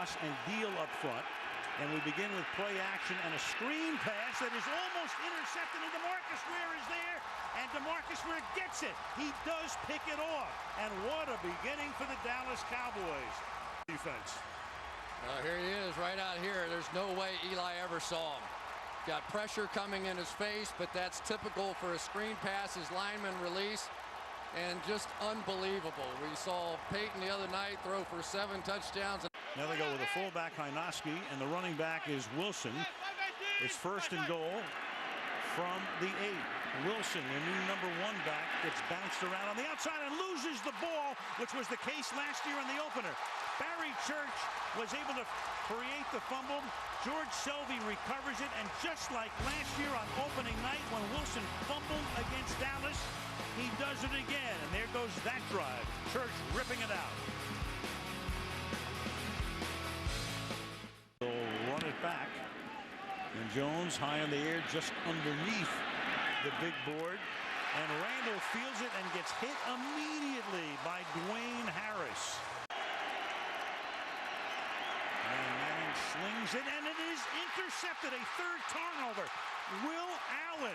toss and deal up front. And we begin with play action and a screen pass that is almost intercepted, and DeMarcus Ware is there, and DeMarcus Ware gets it. He does pick it off, and what a beginning for the Dallas Cowboys defense. Here he is right out here. There's no way Eli ever saw him. Got pressure coming in his face, but that's typical for a screen pass. His lineman release, and just unbelievable. We saw Peyton the other night throw for 7 touchdowns. Now they go with a fullback, Hynoski, and the running back is Wilson. It's first and goal from the 8. Wilson, the new #1 back, gets bounced around on the outside and loses the ball, which was the case last year in the opener. Barry Church was able to create the fumble. George Selvey recovers it, and just like last year on opening night when Wilson fumbled against Dallas, he does it again, and there goes that drive. Church ripping it out. They'll run it back, and Jones high in the air just underneath the big board, and Randall fields it and gets hit immediately by Dwayne Harris. And Manning slings it, and it is intercepted. A third turnover. Will Allen.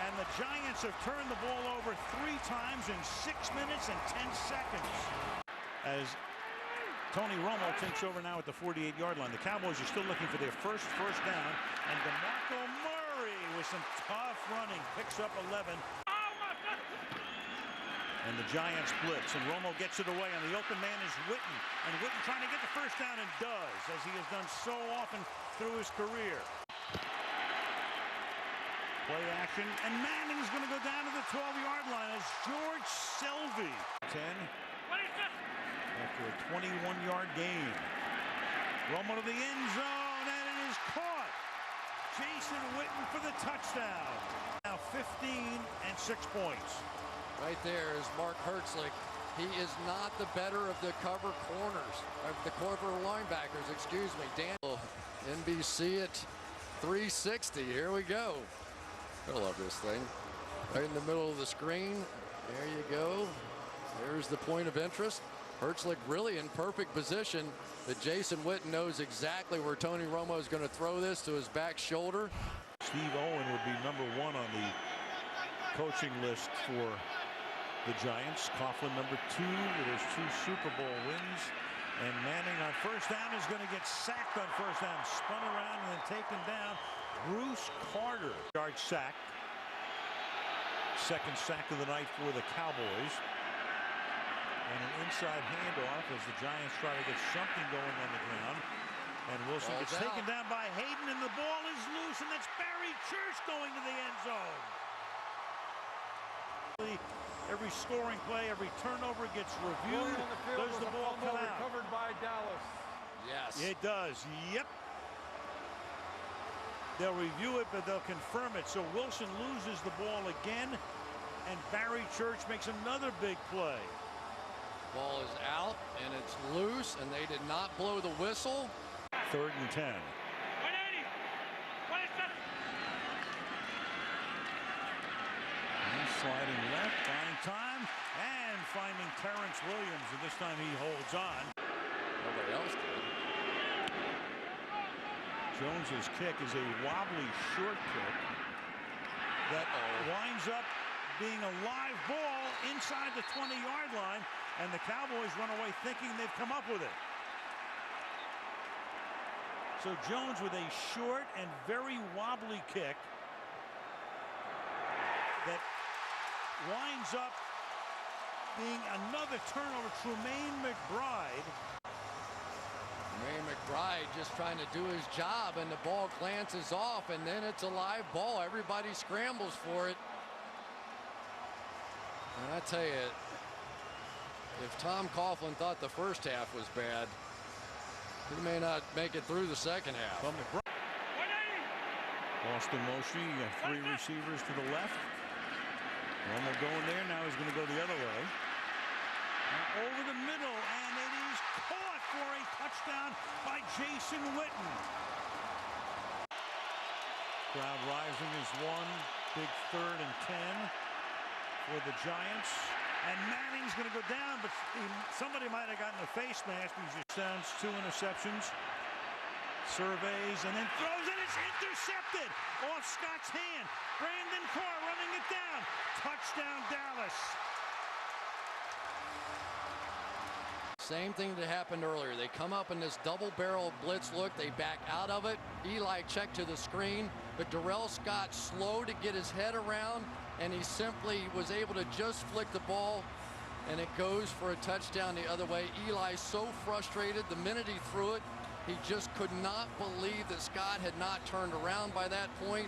And the Giants have turned the ball over 3 times in 6 minutes and 10 seconds. As Tony Romo takes over now at the 48-yard line. The Cowboys are still looking for their first down. And DeMarco Murray with some tough running picks up 11. And the Giants blitz, and Romo gets it away, and the open man is Witten. And Witten trying to get the first down, and does, as he has done so often through his career. Play action, and Manning's going to go down to the 12-yard line as George Selvey. 10. After a 21-yard gain. Romo to the end zone, and it is caught. Jason Witten for the touchdown. Now 15 and 6 points. Right there is Mark Hertzlich. He is not the better of the cover corners, of the cover linebackers, excuse me. Daniel, NBC at 360. Here we go. I love this thing. Right in the middle of the screen. There you go. There's the point of interest. Hertzlich really in perfect position, but Jason Witten knows exactly where Tony Romo is going to throw this, to his back shoulder. Steve Owen would be #1 on the coaching list for the Giants. Coughlin #2 with his 2 Super Bowl wins. And Manning on first down is going to get sacked on first down. Spun around and then taken down. Bruce Carter. Yard sack. Second sack of the night for the Cowboys. And an inside handoff as the Giants try to get something going on the ground. And Wilson gets taken down by Hayden, and the ball is loose, and that's Barry Church going to the end zone. Every scoring play, every turnover gets reviewed. Does the ball come out? Recovered by Dallas. Yes. It does. Yep. They'll review it, but they'll confirm it. So Wilson loses the ball again, and Barry Church makes another big play. Ball is out, and it's loose, and they did not blow the whistle. 3rd and 10. 180. He's sliding left, buying time, and finding Terrence Williams, and this time he holds on. Nobody else did. Jones's kick is a wobbly short kick that winds up being a live ball inside the 20-yard line, and the Cowboys run away thinking they've come up with it. So Jones with a short and very wobbly kick that winds up being another turnover. Tremaine McBride. Tremaine McBride just trying to do his job, and the ball glances off, and then it's a live ball. Everybody scrambles for it. And I tell you, if Tom Coughlin thought the first half was bad, he may not make it through the second half. Lost in motion. You got 3 receivers to the left. Romo going there. Now he's going to go the other way. And over the middle, and it is caught for a touchdown by Jason Witten. Crowd rising as one. Big 3rd and 10 for the Giants. And Manning's going to go down, but somebody might have gotten a face mask. He just sends 2 interceptions. Surveys and then throws it. It's intercepted off Scott's hand. Brandon Carr running it down. Touchdown, Dallas. Same thing that happened earlier. They come up in this double barrel blitz look. They back out of it. Eli checked to the screen, but Darrell Scott slow to get his head around, and he simply was able to just flick the ball, and it goes for a touchdown the other way. Eli so frustrated the minute he threw it. He just could not believe that Scott had not turned around by that point.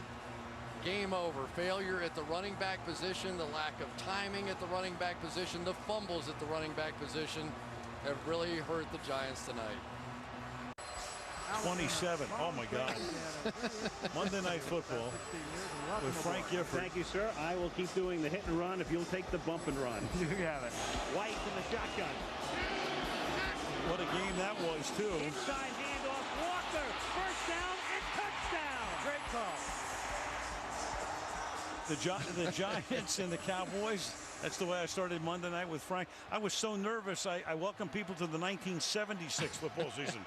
Game over. Failure at the running back position, the lack of timing at the running back position, the fumbles at the running back position have really hurt the Giants tonight. 27. Oh, my God. Monday Night Football with Frank Gifford. Thank you, sir. I will keep doing the hit and run if you'll take the bump and run. You have it. White in the shotgun. What a game that was, too. Inside handoff. Walker. First down and touchdown. Great call. The Giants and the Cowboys. That's the way I started Monday night with Frank. I was so nervous. I welcomed people to the 1976 football season.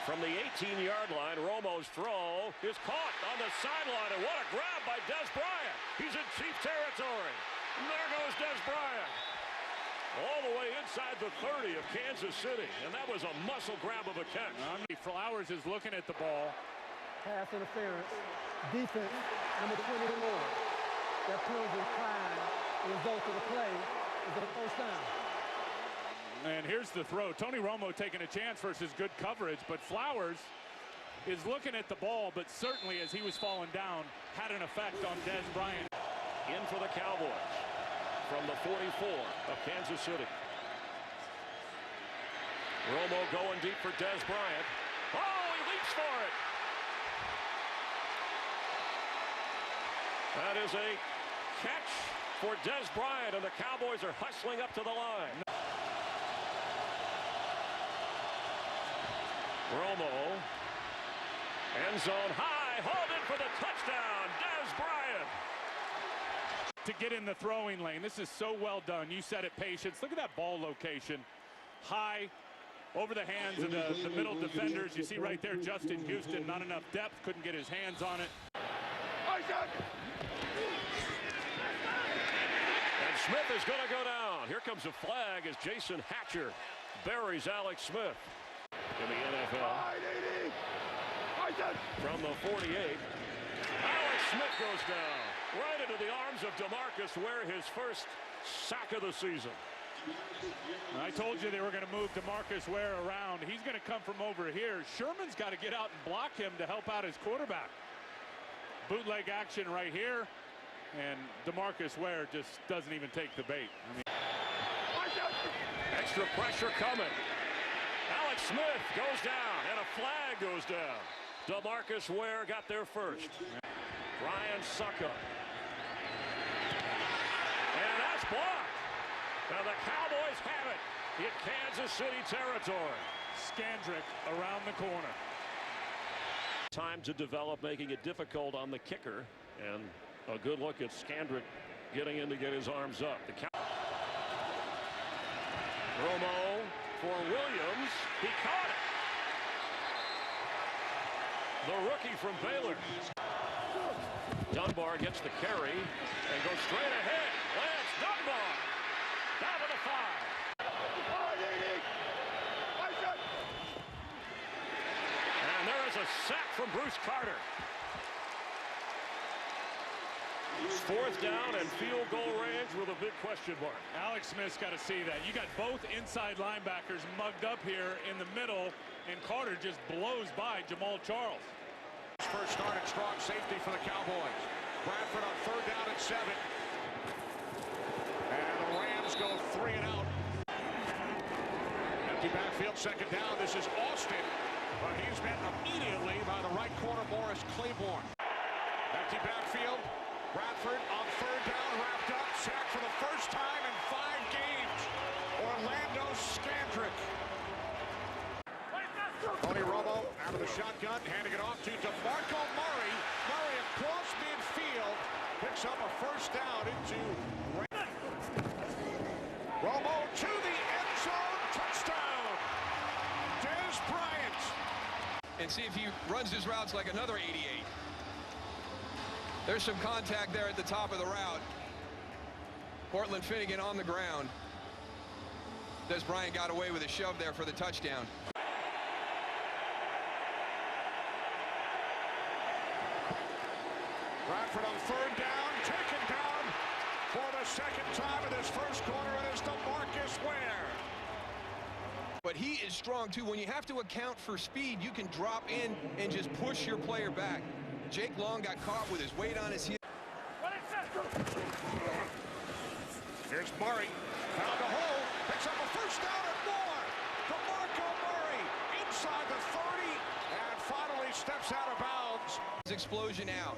From the 18-yard line, Romo's throw is caught on the sideline, and what a grab by Des Bryant. He's in chief territory. And there goes Des Bryant. All the way inside the 30 of Kansas City, and that was a muscle grab of a catch. Flowers is looking at the ball. Pass interference. Defense, number 24. That penalty fine. The result of the play is a first down. And here's the throw. Tony Romo taking a chance versus good coverage, but Flowers is looking at the ball, but certainly as he was falling down, had an effect on Des Bryant. In for the Cowboys from the 44 of Kansas City. Romo going deep for Des Bryant. Oh, he leaps for it. That is a catch for Des Bryant, and the Cowboys are hustling up to the line. Romo, end zone high, holding for the touchdown, Des Bryant. To get in the throwing lane, this is so well done. You said it, patience. Look at that ball location. High, over the hands of the middle defenders. You see right there, Justin Houston, not enough depth, couldn't get his hands on it. And Smith is going to go down. Here comes a flag as Jason Hatcher buries Alex Smith in the NFL. From the 48, Alex Smith goes down right into the arms of DeMarcus Ware, his first sack of the season. I told you they were going to move DeMarcus Ware around. He's going to come from over here. Sherman's got to get out and block him to help out his quarterback. Bootleg action right here, and DeMarcus Ware just doesn't even take the bait. Extra pressure coming. Alex Smith goes down, and a flag goes down. DeMarcus Ware got there first. Ryan Suckup. And that's blocked. Now the Cowboys have it in Kansas City territory. Skandrick around the corner. Time to develop, making it difficult on the kicker. And a good look at Skandrick getting in to get his arms up. Romo for Williams. He caught it. The rookie from Baylor. Dunbar gets the carry and goes straight ahead. Lance Dunbar down to the 5. And there is a sack from Bruce Carter. Fourth down and field goal range with a big question mark. Alex Smith's got to see that. You got both inside linebackers mugged up here in the middle, and Carter just blows by Jamal Charles. First start at strong safety for the Cowboys. Bradford on third down at 7. And the Rams go 3 and out. Empty backfield, second down. This is Austin, but he's met immediately by the right corner, Morris Claiborne. Empty backfield. Bradford on third down, wrapped up, sacked for the first time in 5 games. Orlando Skandrick. Tony Romo out of the shotgun, handing it off to DeMarco Murray. Murray across midfield, picks picks up a first down into Romo to the end zone. Touchdown. Dez Bryant. And see if he runs his routes like another 88. There's some contact there at the top of the route. Portland Finnegan on the ground. Dez Bryant got away with a shove there for the touchdown. Bradford on third down, taken down for the second time in this first quarter, and it's DeMarcus Ware. But he is strong too. When you have to account for speed, you can drop in and just push your player back. Jake Long got caught with his weight on his heel. Here's Murray, found a hole, picks up a first down and more. DeMarco Murray inside the 30 and finally steps out of bounds. His explosion out.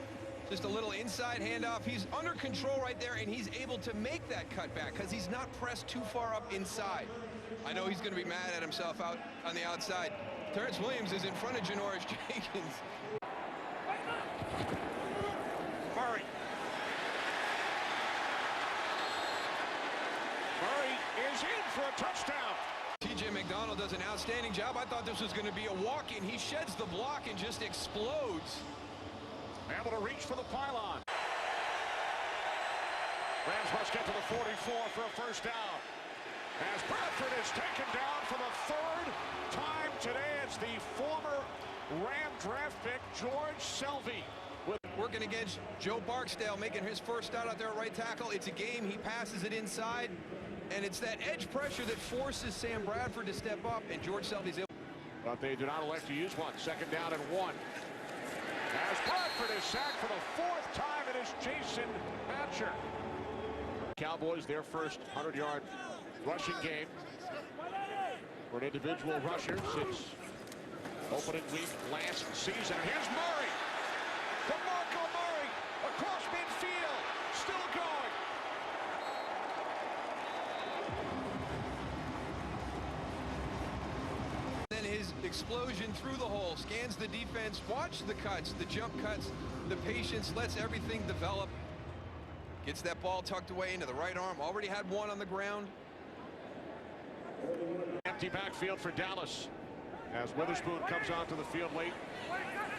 Just a little inside handoff. He's under control right there, and he's able to make that cutback because he's not pressed too far up inside. I know he's going to be mad at himself out on the outside. Terrence Williams is in front of Janoris Jenkins. Murray. Murray is in for a touchdown. TJ McDonald does an outstanding job. I thought this was going to be a walk-in. He sheds the block and just explodes. Able to reach for the pylon. Rams must get to the 44 for a first down. As Bradford is taken down for the third time today, it's the former Ram draft pick, George Selvey. Working against Joe Barksdale, making his first start out there at right tackle. It's a game. He passes it inside, and it's that edge pressure that forces Sam Bradford to step up, and George Selvey's able. But they do not elect to use one. Second down and 1. As Bradford is sacked for the fourth time, it is Jason Hatcher. Cowboys, their first 100-yard rushing game for an individual rusher since opening week last season. Here's Murray. DeMarco Murray across midfield, still going. Then his explosion through the hole, scans the defense, watch the cuts, the jump cuts, the patience, lets everything develop. Gets that ball tucked away into the right arm. Already had one on the ground. Empty backfield for Dallas as Witherspoon comes onto the field late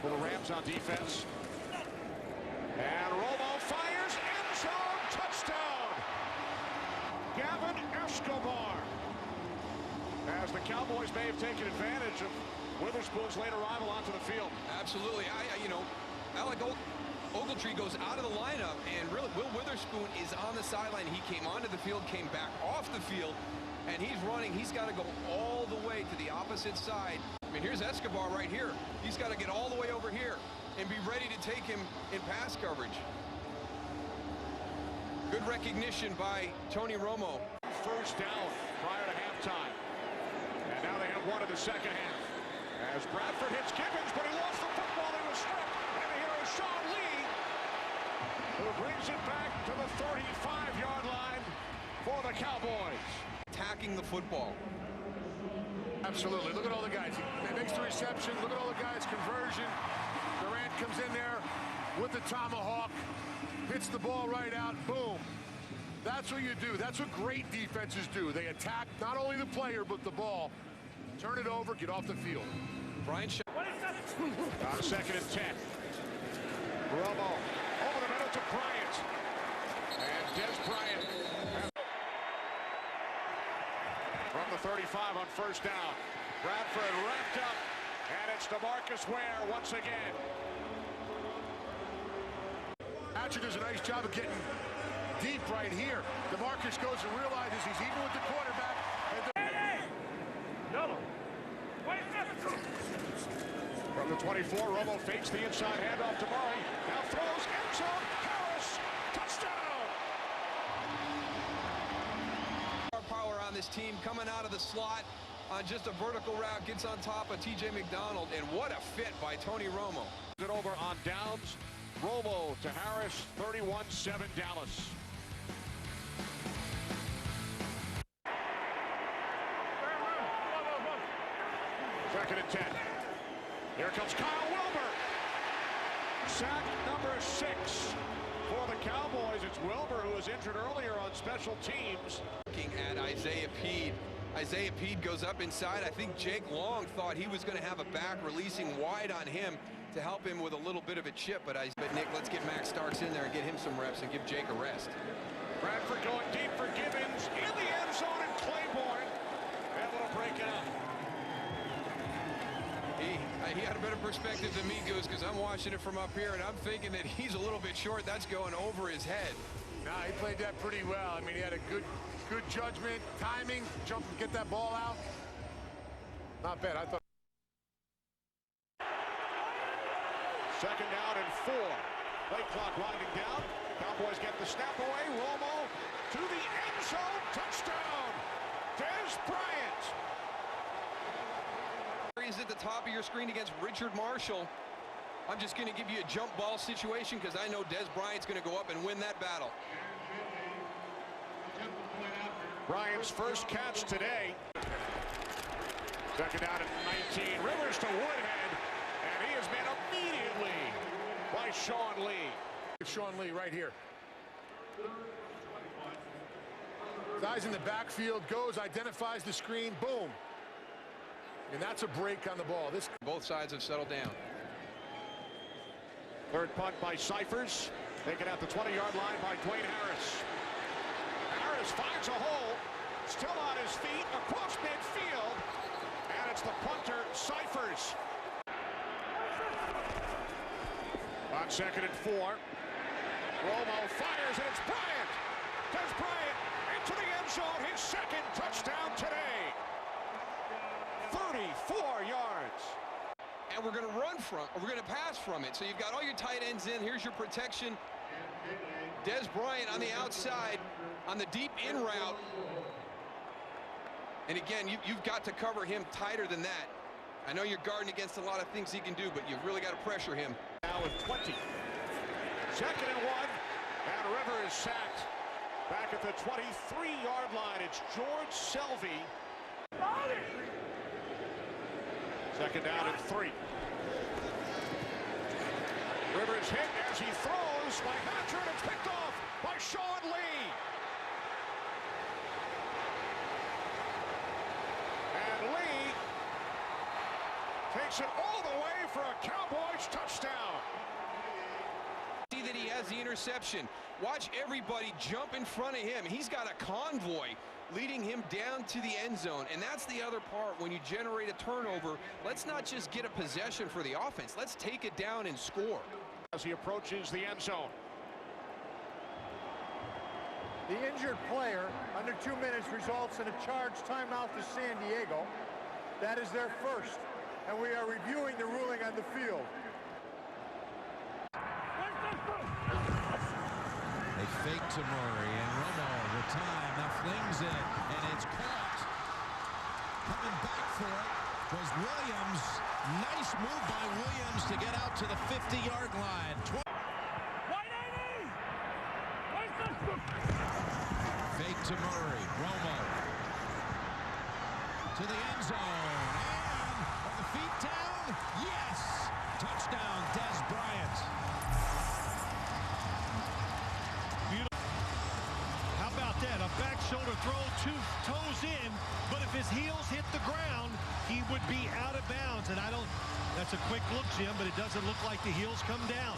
for the Rams on defense. And Romo fires, end zone, touchdown. Gavin Escobar. As the Cowboys may have taken advantage of Witherspoon's late arrival onto the field. Absolutely. Alec Ogletree goes out of the lineup, and really Will Witherspoon is on the sideline. He came onto the field, came back off the field, and he's running. He's got to go all the way to the opposite side. I mean, here's Escobar right here. He's got to get all the way over here and be ready to take him in pass coverage. Good recognition by Tony Romo. First down prior to halftime. And now they have one in the second half. As Bradford hits Gibbons, but he lost the football. He was stripped. And here is Sean Lee, who brings it back to the 35-yard line for the Cowboys. Attacking the football. Absolutely. Look at all the guys. He makes the reception. Look at all the guys. Conversion. Durant comes in there with the tomahawk. Hits the ball right out. Boom. That's what you do. That's what great defenses do. They attack not only the player, but the ball. Turn it over. Get off the field. Brian Shaw. On second and 10. Romo over the middle to Bryant. And Dez Bryant from the 35 on first down. Bradford wrapped up, and it's DeMarcus Ware once again. Hatcher does a nice job of getting deep right here. DeMarcus goes and realizes he's even with the quarterback. From the 24, Romo fakes the inside handoff to Murray. Now throws end zone. Harris, touchdown! Power on this team coming out of the slot on just a vertical route, gets on top of TJ McDonald, and what a fit by Tony Romo. It over on downs. Romo to Harris, 31-7 Dallas. Second and 10. Here comes Kyle Wilbur. Sack number 6 For the Cowboys, it's Wilbur, who was injured earlier on special teams. Looking at Isaiah Peed. Isaiah Peed goes up inside. I think Jake Long thought he was going to have a back releasing wide on him to help him with a little bit of a chip. But Nick, let's get Max Starks in there and get him some reps and give Jake a rest. Bradford going deep for Gibbons in the end zone, and Claiborne able to break it up. He had a better perspective than me, Goose, because I'm watching it from up here, and I'm thinking that he's a little bit short. That's going over his head. Nah, he played that pretty well. I mean, he had a good judgment, timing, jump and get that ball out. Not bad. I thought. Second down and 4. Play clock winding down. Cowboys get the snap away. Romo to the end zone. Touchdown. Dez Bryant. He's at the top of your screen against Richard Marshall. I'm just going to give you a jump ball situation because I know Dez Bryant's going to go up and win that battle. Bryant's first catch today. Second down and 19. Rivers to Woodhead, and he is met immediately by Sean Lee. Sean Lee right here. His eyes in the backfield, goes, identifies the screen, boom. And that's a break on the ball. Both sides have settled down. Third punt by Cyphers. Taken at the 20-yard line by Dwayne Harris. Harris finds a hole. Still on his feet across midfield. And it's the punter, Cyphers. On second and 4. Romo fires, and it's Bryant. Dez Bryant into the end zone. His second touchdown today. 34 yards. And we're going to we're going to pass from it. So you've got all your tight ends in. Here's your protection. Dez Bryant on the outside on the deep in route. And again, you've got to cover him tighter than that. I know you're guarding against a lot of things he can do, but you've really got to pressure him. Now with 20. Second and 1. And River is sacked. Back at the 23-yard line, it's George Selvey. Second down and 3. Rivers hit as he throws by Hatcher, and it's picked off by Sean Lee. And Lee takes it all the way for a Cowboys touchdown. See that he has the interception. Watch everybody jump in front of him. He's got a convoy leading him down to the end zone, and that's the other part. When you generate a turnover, let's not just get a possession for the offense. Let's take it down and score. As he approaches the end zone. The injured player under 2 minutes results in a charge timeout to San Diego. That is their first, and we are reviewing the ruling on the field. They fake to Murray, and Romo with time now flings it, and it's caught. Coming back for it was Williams. Nice move by Williams to get out to the 50-yard line. Fake to Murray. Romo to the end zone, and are the feet down? Yes! Touchdown, Dez Bryant. How about that? A back shoulder throw, 2 toes in, but if his heels hit the ground, he would be out of bounds. And that's a quick look, Jim, but it doesn't look like the heels come down.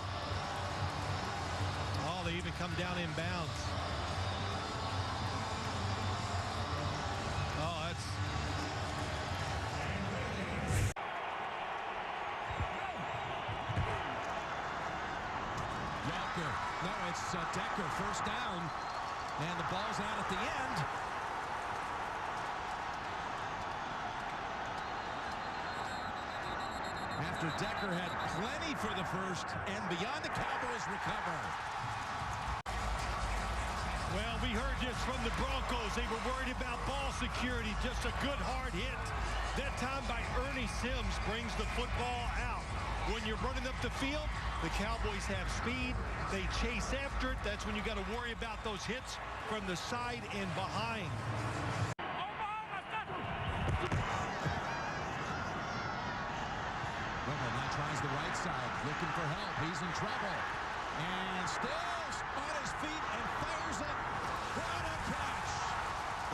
Oh, they even come down in bounds. Oh, that's... Walker. No, it's Decker, first down. And the ball's out at the end. After Decker had plenty for the first, and beyond, the Cowboys recover. Well, we heard this from the Broncos. They were worried about ball security. Just a good hard hit. That time by Ernie Sims brings the football out. When you're running up the field, the Cowboys have speed. They chase after it. That's when you got to worry about those hits from the side and behind. Romo now tries the right side, looking for help. He's in trouble. And still almost on his feet and fires it. What a catch.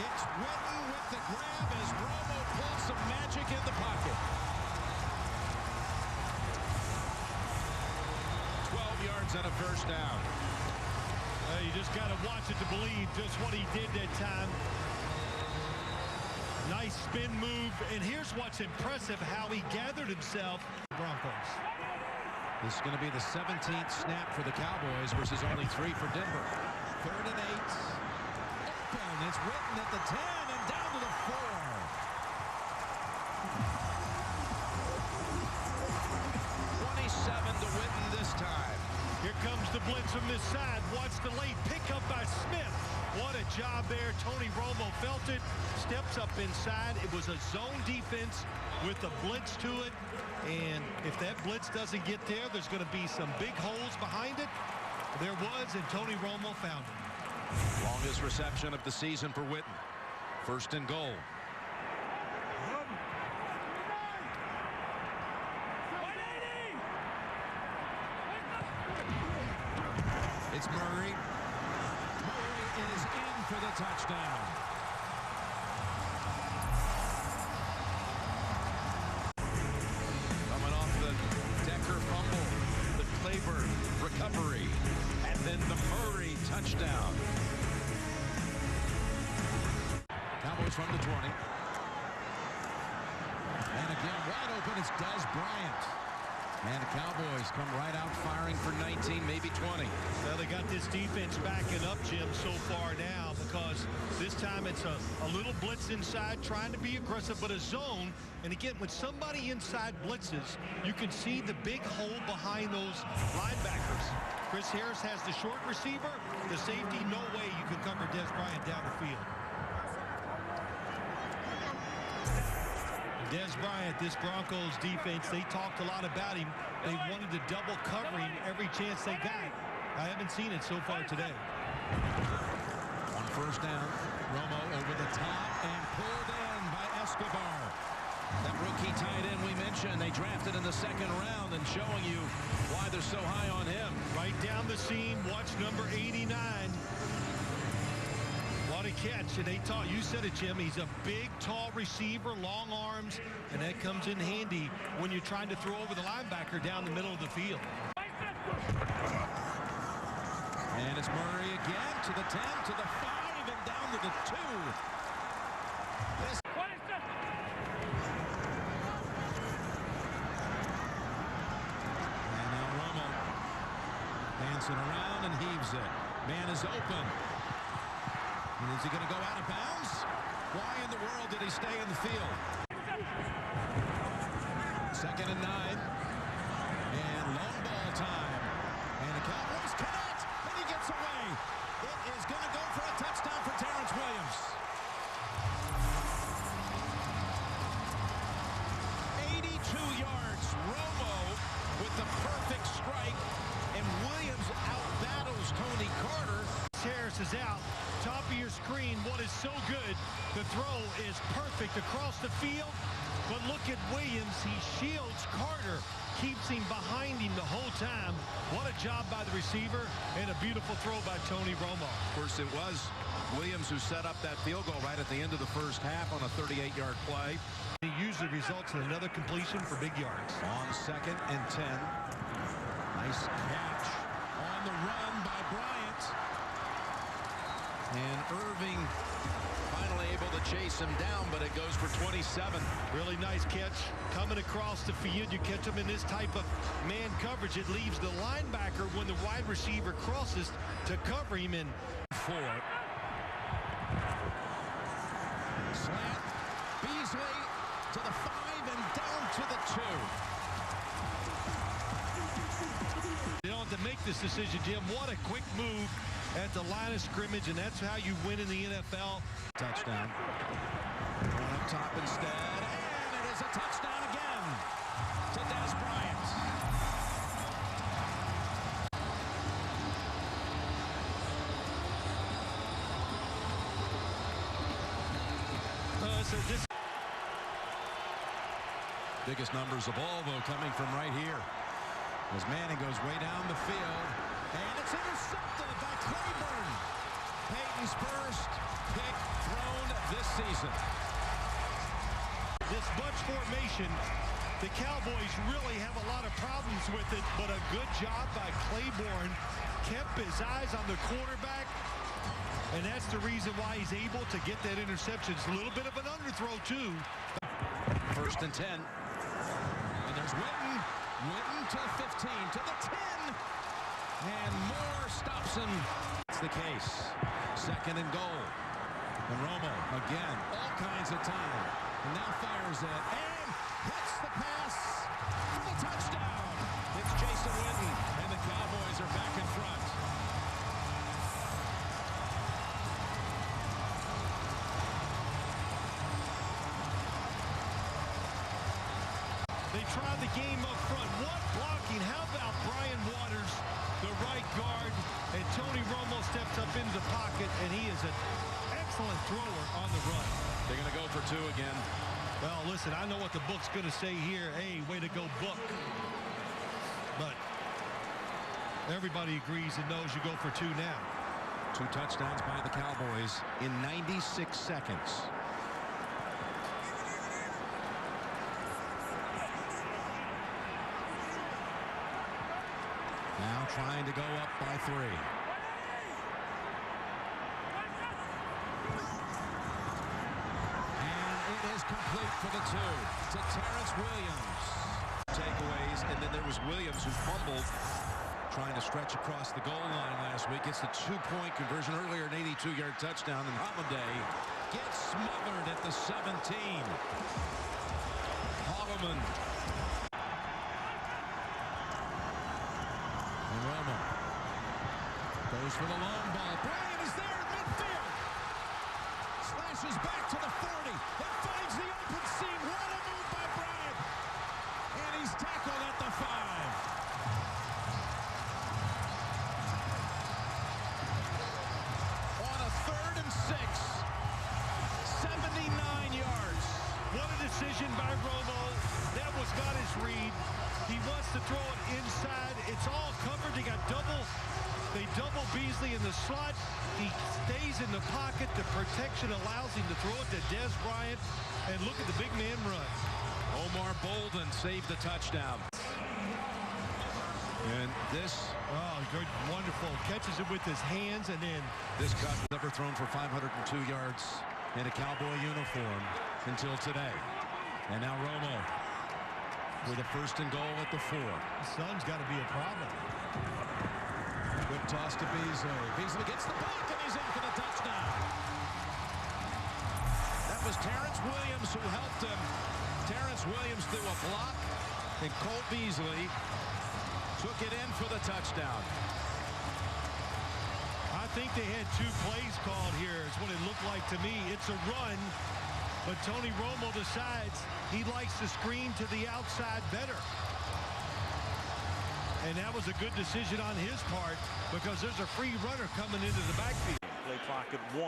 It's Witten with the grab as Romo pulls some magic in the pocket. 12 yards and a first down. You just got to watch it to believe just what he did that time. Nice spin move, and here's what's impressive, how he gathered himself. Broncos. This is going to be the 17th snap for the Cowboys versus only 3 for Denver. 3rd and 8. Open. It's Witten at the 10 and down to the 4. 27 to Witten this time. Here comes the blitz from this side. Watch the late pickup by Smith. What a job there. Tony Romo felt it. Steps up inside. It was a zone defense with a blitz to it. And if that blitz doesn't get there, there's going to be some big holes behind it. There was, and Tony Romo found it. Longest reception of the season for Witten. 1st and goal. It's Murray. Murray is in for the touchdown. Coming off the Decker fumble, the Claiborne recovery, and then the Murray touchdown. Cowboys from the 20. And again, wide open, it's Des Bryant. And the Cowboys come right out firing for 19, maybe 20. Well, they got this defense backing up, Jim, so far now, because this time it's a little blitz inside, trying to be aggressive, but a zone. And again, when somebody inside blitzes, you can see the big hole behind those linebackers. Chris Harris has the short receiver. The safety, no way you can cover Des Bryant down the field. Des Bryant, this Broncos defense, they talked a lot about him. They wanted to double cover him every chance they got. I haven't seen it so far today. On 1st down, Romo over the top and pulled in by Escobar. That rookie tight end we mentioned, they drafted in the 2nd round, and showing you why they're so high on him. Right down the seam, watch number 89. What a catch, and they taught, you said it, Jim, he's a big, tall receiver, long arms, and that comes in handy when you're trying to throw over the linebacker down the middle of the field. And it's Murray again to the 10, to the 5, and down to the 2. This and now Romo dancing around and heaves it. Man is open. And is he going to go out of bounds? Why in the world did he stay in the field? 2nd and 9. And long ball time. And the Cowboys connect. And he gets away. It is going to go for a touchdown for Terrence Williams. 82 yards. Romo with the perfect strike. And Williams out-battles Tony Carter. Harris is out. Top of your screen, what is so good, the throw is perfect across the field, but look at Williams. He shields Carter, keeps him behind him the whole time. What a job by the receiver, and a beautiful throw by Tony Romo. Of course, it was Williams who set up that field goal right at the end of the 1st half on a 38-yard play. He usually results in another completion for big yards. On 2nd and 10. Nice catch on the run by Bryant. And Irving finally able to chase him down, but it goes for 27. Really nice catch. Coming across the field, you catch him in this type of man coverage. It leaves the linebacker when the wide receiver crosses to cover him in 4. Slant. Beasley to the 5 and down to the 2. You don't have to make this decision, Jim. What a quick move at the line of scrimmage, and that's how you win in the NFL. Touchdown. Going up top instead, and it is a touchdown again to Des Bryant. Biggest numbers of all, though, coming from right here. As Manning goes way down the field. And it's intercepted by Claiborne. Peyton's first pick thrown this season. This bunch formation, the Cowboys really have a lot of problems with it, but a good job by Claiborne. Kept his eyes on the quarterback, and that's the reason why he's able to get that interception. It's a little bit of an underthrow, too. 1st and 10. And there's Witten. Witten to the 15, to the 10. And Moore stops him. That's the case. 2nd and goal. And Romo, again, all kinds of time. And now fires it. And hits the pass for the touchdown. It's Jason Witten. And the Cowboys are back in front. They tried the game up front. What blocking? How about Brian Waters, the right guard, and Tony Romo steps up into the pocket, and he is an excellent thrower on the run. They're going to go for 2 again. Well, listen, I know what the book's going to say here. Hey, way to go, book. But everybody agrees and knows you go for 2 now. 2 touchdowns by the Cowboys in 96 seconds. Now trying to go up by 3. And it is complete for the 2 to Terrence Williams. Takeaways, and then there was Williams who fumbled trying to stretch across the goal line last week. Gets the 2-point conversion earlier, an 82-yard touchdown, and Holiday gets smothered at the 17. Holloman. And Romo goes for the long ball. Bryant is there in midfield. Slashes back to the 40 and finds the open seam. What a move by Bryant. And he's tackled at the 5. On a 3rd and 6. 79 yards. What a decision by Romo. That was not his read. He wants to throw it inside. It's all covered. They double Beasley in the slot. He stays in the pocket. The protection allows him to throw it to Des Bryant. And look at the big man run. Omar Bolden saved the touchdown. And this, good, wonderful. Catches it with his hands, and then this cut never thrown for 502 yards in a Cowboy uniform until today. And now Romo with a 1st and goal at the 4. The sun's got to be a problem. Good toss to Beasley. Beasley gets the block, and he's in for the touchdown. That was Terrence Williams who helped him. Terrence Williams threw a block, and Cole Beasley took it in for the touchdown. I think they had 2 plays called here is what it looked like to me. It's a run, but Tony Romo decides he likes to screen to the outside better. And that was a good decision on his part because there's a free runner coming into the backfield. Play clock at 1.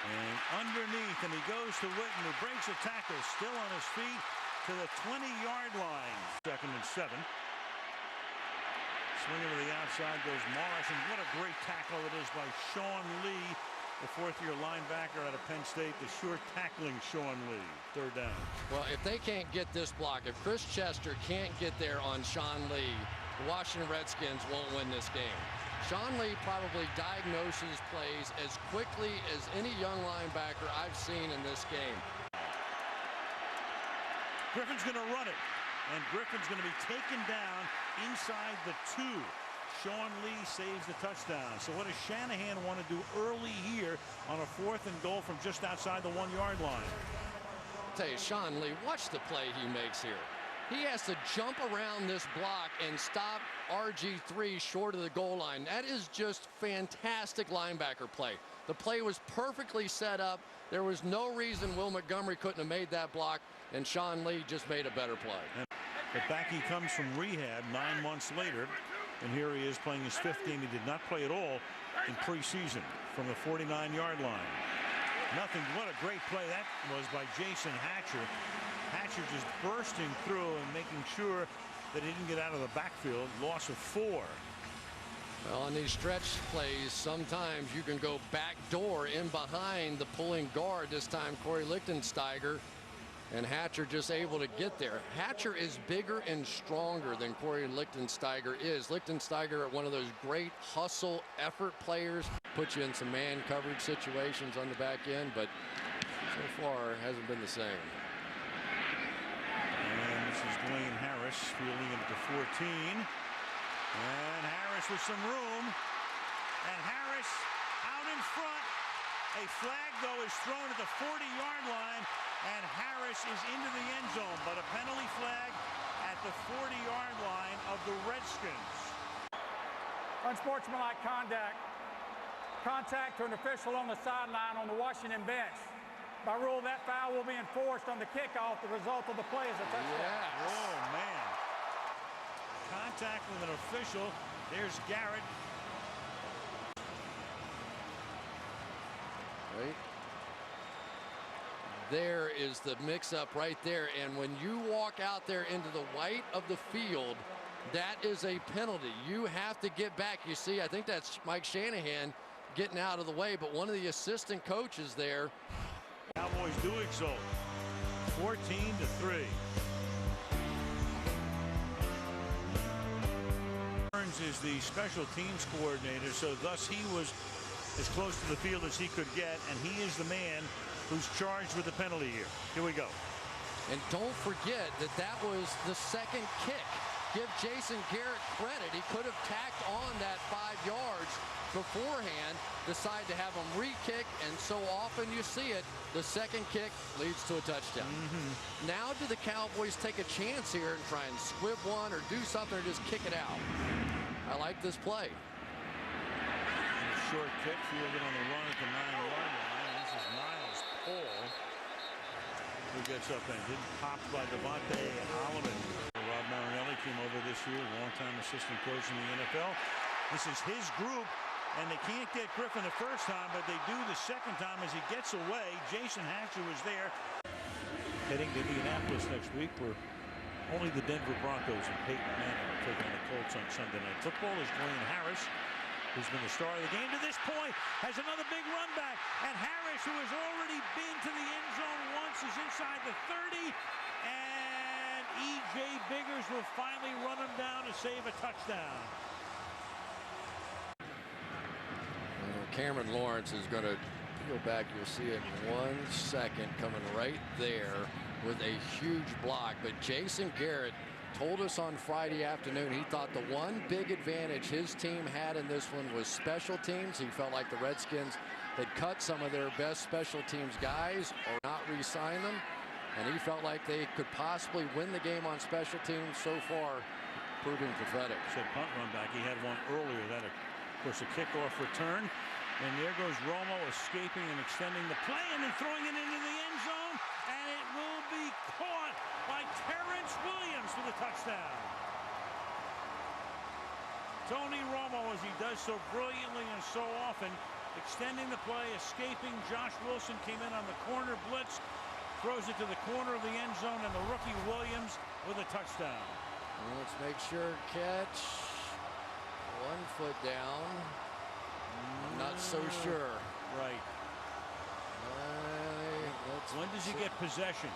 And underneath, and he goes to Witten, who breaks a tackle, still on his feet to the 20-yard line. 2nd and 7. Swinging to the outside goes Morris, and what a great tackle it is by Sean Lee, the 4th-year linebacker out of Penn State, the sure tackling Sean Lee. 3rd down. Well, if they can't get this block, if Chris Chester can't get there on Sean Lee, the Washington Redskins won't win this game. Sean Lee probably diagnoses plays as quickly as any young linebacker I've seen in this game. Griffin's going to run it, and Griffin's going to be taken down inside the 2. Sean Lee saves the touchdown. So what does Shanahan want to do early here on a 4th and goal from just outside the 1-yard line? I'll tell you, Sean Lee, watch the play he makes here. He has to jump around this block and stop RG3 short of the goal line. That is just fantastic linebacker play. The play was perfectly set up. There was no reason Will Montgomery couldn't have made that block, and Sean Lee just made a better play. But back he comes from rehab 9 months later. And here he is playing his 5th game. He did not play at all in preseason from the 49-yard line. Nothing. What a great play that was by Jason Hatcher. Hatcher just bursting through and making sure that he didn't get out of the backfield. Loss of 4. Well, on these stretch plays, sometimes you can go backdoor in behind the pulling guard. This time, Corey Lichtensteiger, and Hatcher just able to get there. Hatcher is bigger and stronger than Corey Lichtensteiger is. Lichtensteiger, one of those great hustle effort players, puts you in some man coverage situations on the back end, but so far hasn't been the same. And this is Dwayne Harris fielding it at the 14. And Harris with some room. And Harris out in front. A flag, though, is thrown at the 40-yard line. And Harris is into the end zone. But a penalty flag at the 40-yard line of the Redskins. Unsportsmanlike contact. Contact to an official on the sideline on the Washington bench. By rule, that foul will be enforced on the kickoff. The result of the play is a touchdown. Yes. Oh, man. Contact with an official. There's Garrett. Right. There is the mix-up right there. And when you walk out there into the white of the field, that is a penalty. You have to get back. You see, I think that's Mike Shanahan getting out of the way, but one of the assistant coaches there. Cowboys do exult. 14-3. Burns is the special teams coordinator, so thus he was as close to the field as he could get, and he is the man who's charged with the penalty here. Here we go. And don't forget that that was the second kick. Give Jason Garrett credit. He could have tacked on that 5 yards beforehand, decide to have him re-kick, and so often you see it, the second kick leads to a touchdown. Now do the Cowboys take a chance here and try and squib one or do something or just kick it out? I like this play. Short kick fielded on the run at the 9-yard line. This is Niles Paul who gets upended, popped by Devontae Oliver. Rob Marinelli came over this year, longtime assistant coach in the NFL. This is his group, and they can't get Griffin the first time, but they do the second time as he gets away. Jason Hatcher was there. Heading to Indianapolis next week, where only the Denver Broncos and Peyton Manning will take on the Colts on Sunday Night Football. Is Dwayne Harris, who's been the star of the game to this point, has another big run back. And Harris, who has already been to the end zone once, is inside the 30. And E.J. Biggers will finally run him down to save a touchdown. Cameron Lawrence is going to peel back. You'll see it in 1 second, coming right there with a huge block. But Jason Garrett told us on Friday afternoon he thought the one big advantage his team had in this one was special teams. He felt like the Redskins had cut some of their best special teams guys or not re-sign them, and he felt like they could possibly win the game on special teams. So far, proving pathetic. Said punt run back. He had one earlier. That, of course, a kickoff return. And there goes Romo escaping and extending the play and then throwing it into the end zone. And it will be caught by Terrence Williams for the touchdown. Tony Romo, as he does so brilliantly and so often, extending the play, escaping. Josh Wilson came in on the corner blitz, throws it to the corner of the end zone, and the rookie Williams with a touchdown. Let's make sure catch. 1 foot down. I'm not so sure. Right. When does he get possession?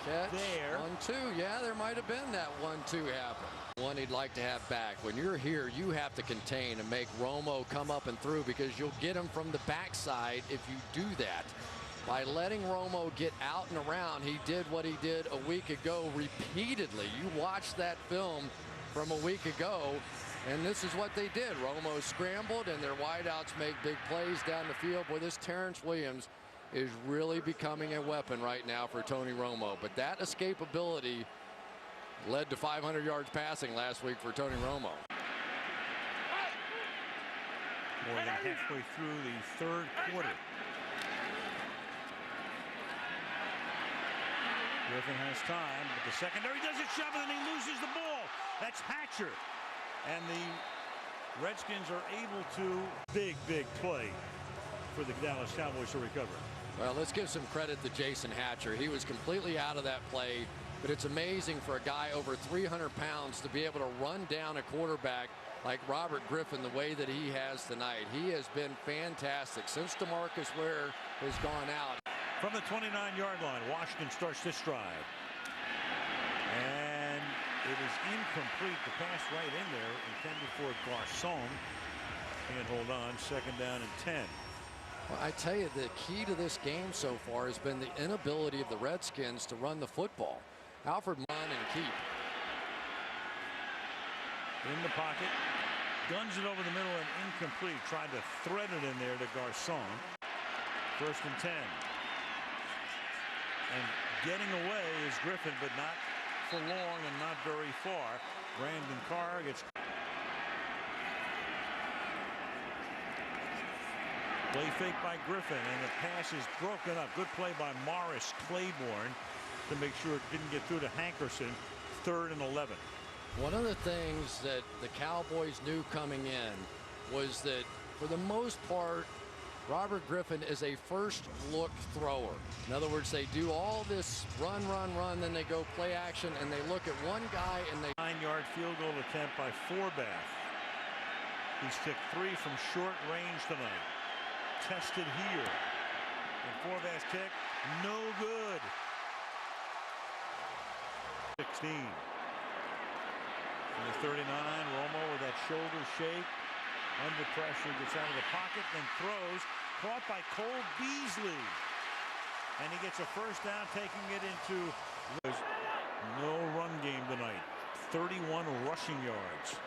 Catch. There. 1-2. Yeah, there might have been that 1-2 happen. One he'd like to have back. When you're here, you have to contain and make Romo come up and through, because you'll get him from the backside if you do that. By letting Romo get out and around, he did what he did a week ago repeatedly. You watch that film from a week ago, and this is what they did. Romo scrambled, and their wideouts make big plays down the field. Boy, this Terrence Williams is really becoming a weapon right now for Tony Romo. But that escapability led to 500 yards passing last week for Tony Romo. More than halfway through the third quarter. Griffin has time, but the secondary does it shove, and then he loses the ball. That's Hatcher. And the Redskins are able to big play for the Dallas Cowboys to recover. Well, let's give some credit to Jason Hatcher. He was completely out of that play. but it's amazing for a guy over 300 pounds to be able to run down a quarterback like Robert Griffin the way that he has tonight. He has been fantastic since DeMarcus Ware has gone out. From the 29-yard line, Washington starts this drive. And it is incomplete. The pass right in there, intended for Garcon. Can't hold on. Second down and 10. Well, I tell you, the key to this game so far has been the inability of the Redskins to run the football. Alfred Munn and keep. In the pocket. Guns it over the middle and incomplete. Tried to thread it in there to Garcon. First and 10. And getting away is Griffin, but not for long and not very far. Brandon Carr gets play fake by Griffin, and the pass is broken up. Good play by Morris Claiborne to make sure it didn't get through to Hankerson. 3rd and 11. One of the things that the Cowboys knew coming in was that for the most part, Robert Griffin is a first-look thrower. In other words, they do all this run, then they go play action, and they look at one guy and they... 9-yard field goal attempt by Forbath. He's kicked 3 from short range tonight. Tested here. And Forbath's kick, no good. 16. And the 39, Romo with that shoulder shake. Under pressure, gets out of the pocket, then throws. Caught by Cole Beasley. And he gets a first down, taking it into... There's no run game tonight. 31 rushing yards.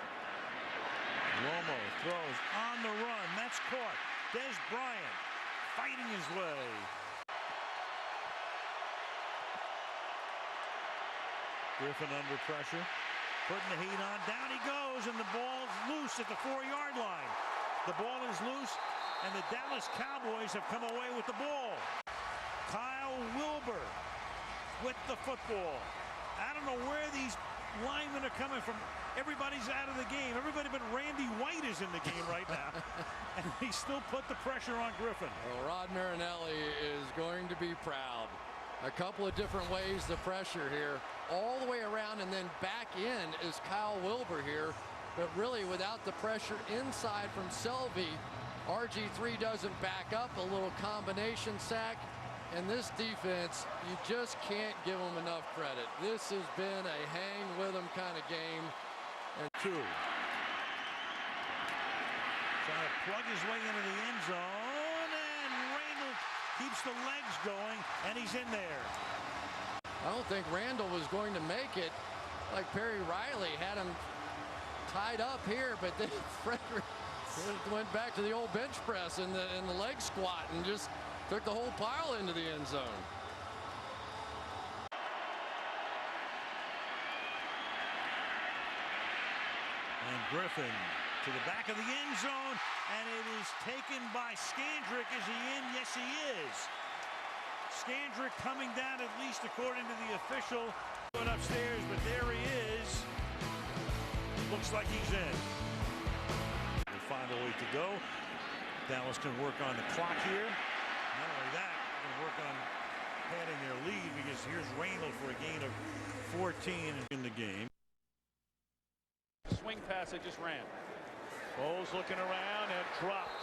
Romo throws on the run. That's caught. Des Bryant fighting his way. Griffin under pressure. Putting the heat on. Down he goes, and the ball's loose at the 4-yard line. The ball is loose, and the Dallas Cowboys have come away with the ball. Kyle Wilber with the football. I don't know where these linemen are coming from. Everybody's out of the game. Everybody but Randy White is in the game right now. And he still put the pressure on Griffin. Well, Rod Marinelli is going to be proud. A couple of different ways to pressure here. All the way around and then back in is Kyle Wilber here. But really without the pressure inside from Selvey, RG3 doesn't back up. A little combination sack. And this defense, you just can't give them enough credit. This has been a hang with them kind of game. And 2. Trying to plug his way into the end zone, and Randall keeps the legs going, and he's in there. I don't think Randall was going to make it. Like Perry Riley had him tied up here, but then Frederick went back to the old bench press and the leg squat and just took the whole pile into the end zone. And Griffin to the back of the end zone, and it is taken by Scandrick. Is he in? Yes, he is. Scandrick coming down, at least according to the official. Going upstairs, but there he is. Looks like he's in. With 5:08 to go. Dallas can work on the clock here. Not only that, they can work on padding their lead, because here's Randall for a gain of 14 in the game. Swing pass they just ran. Bowles looking around and dropped.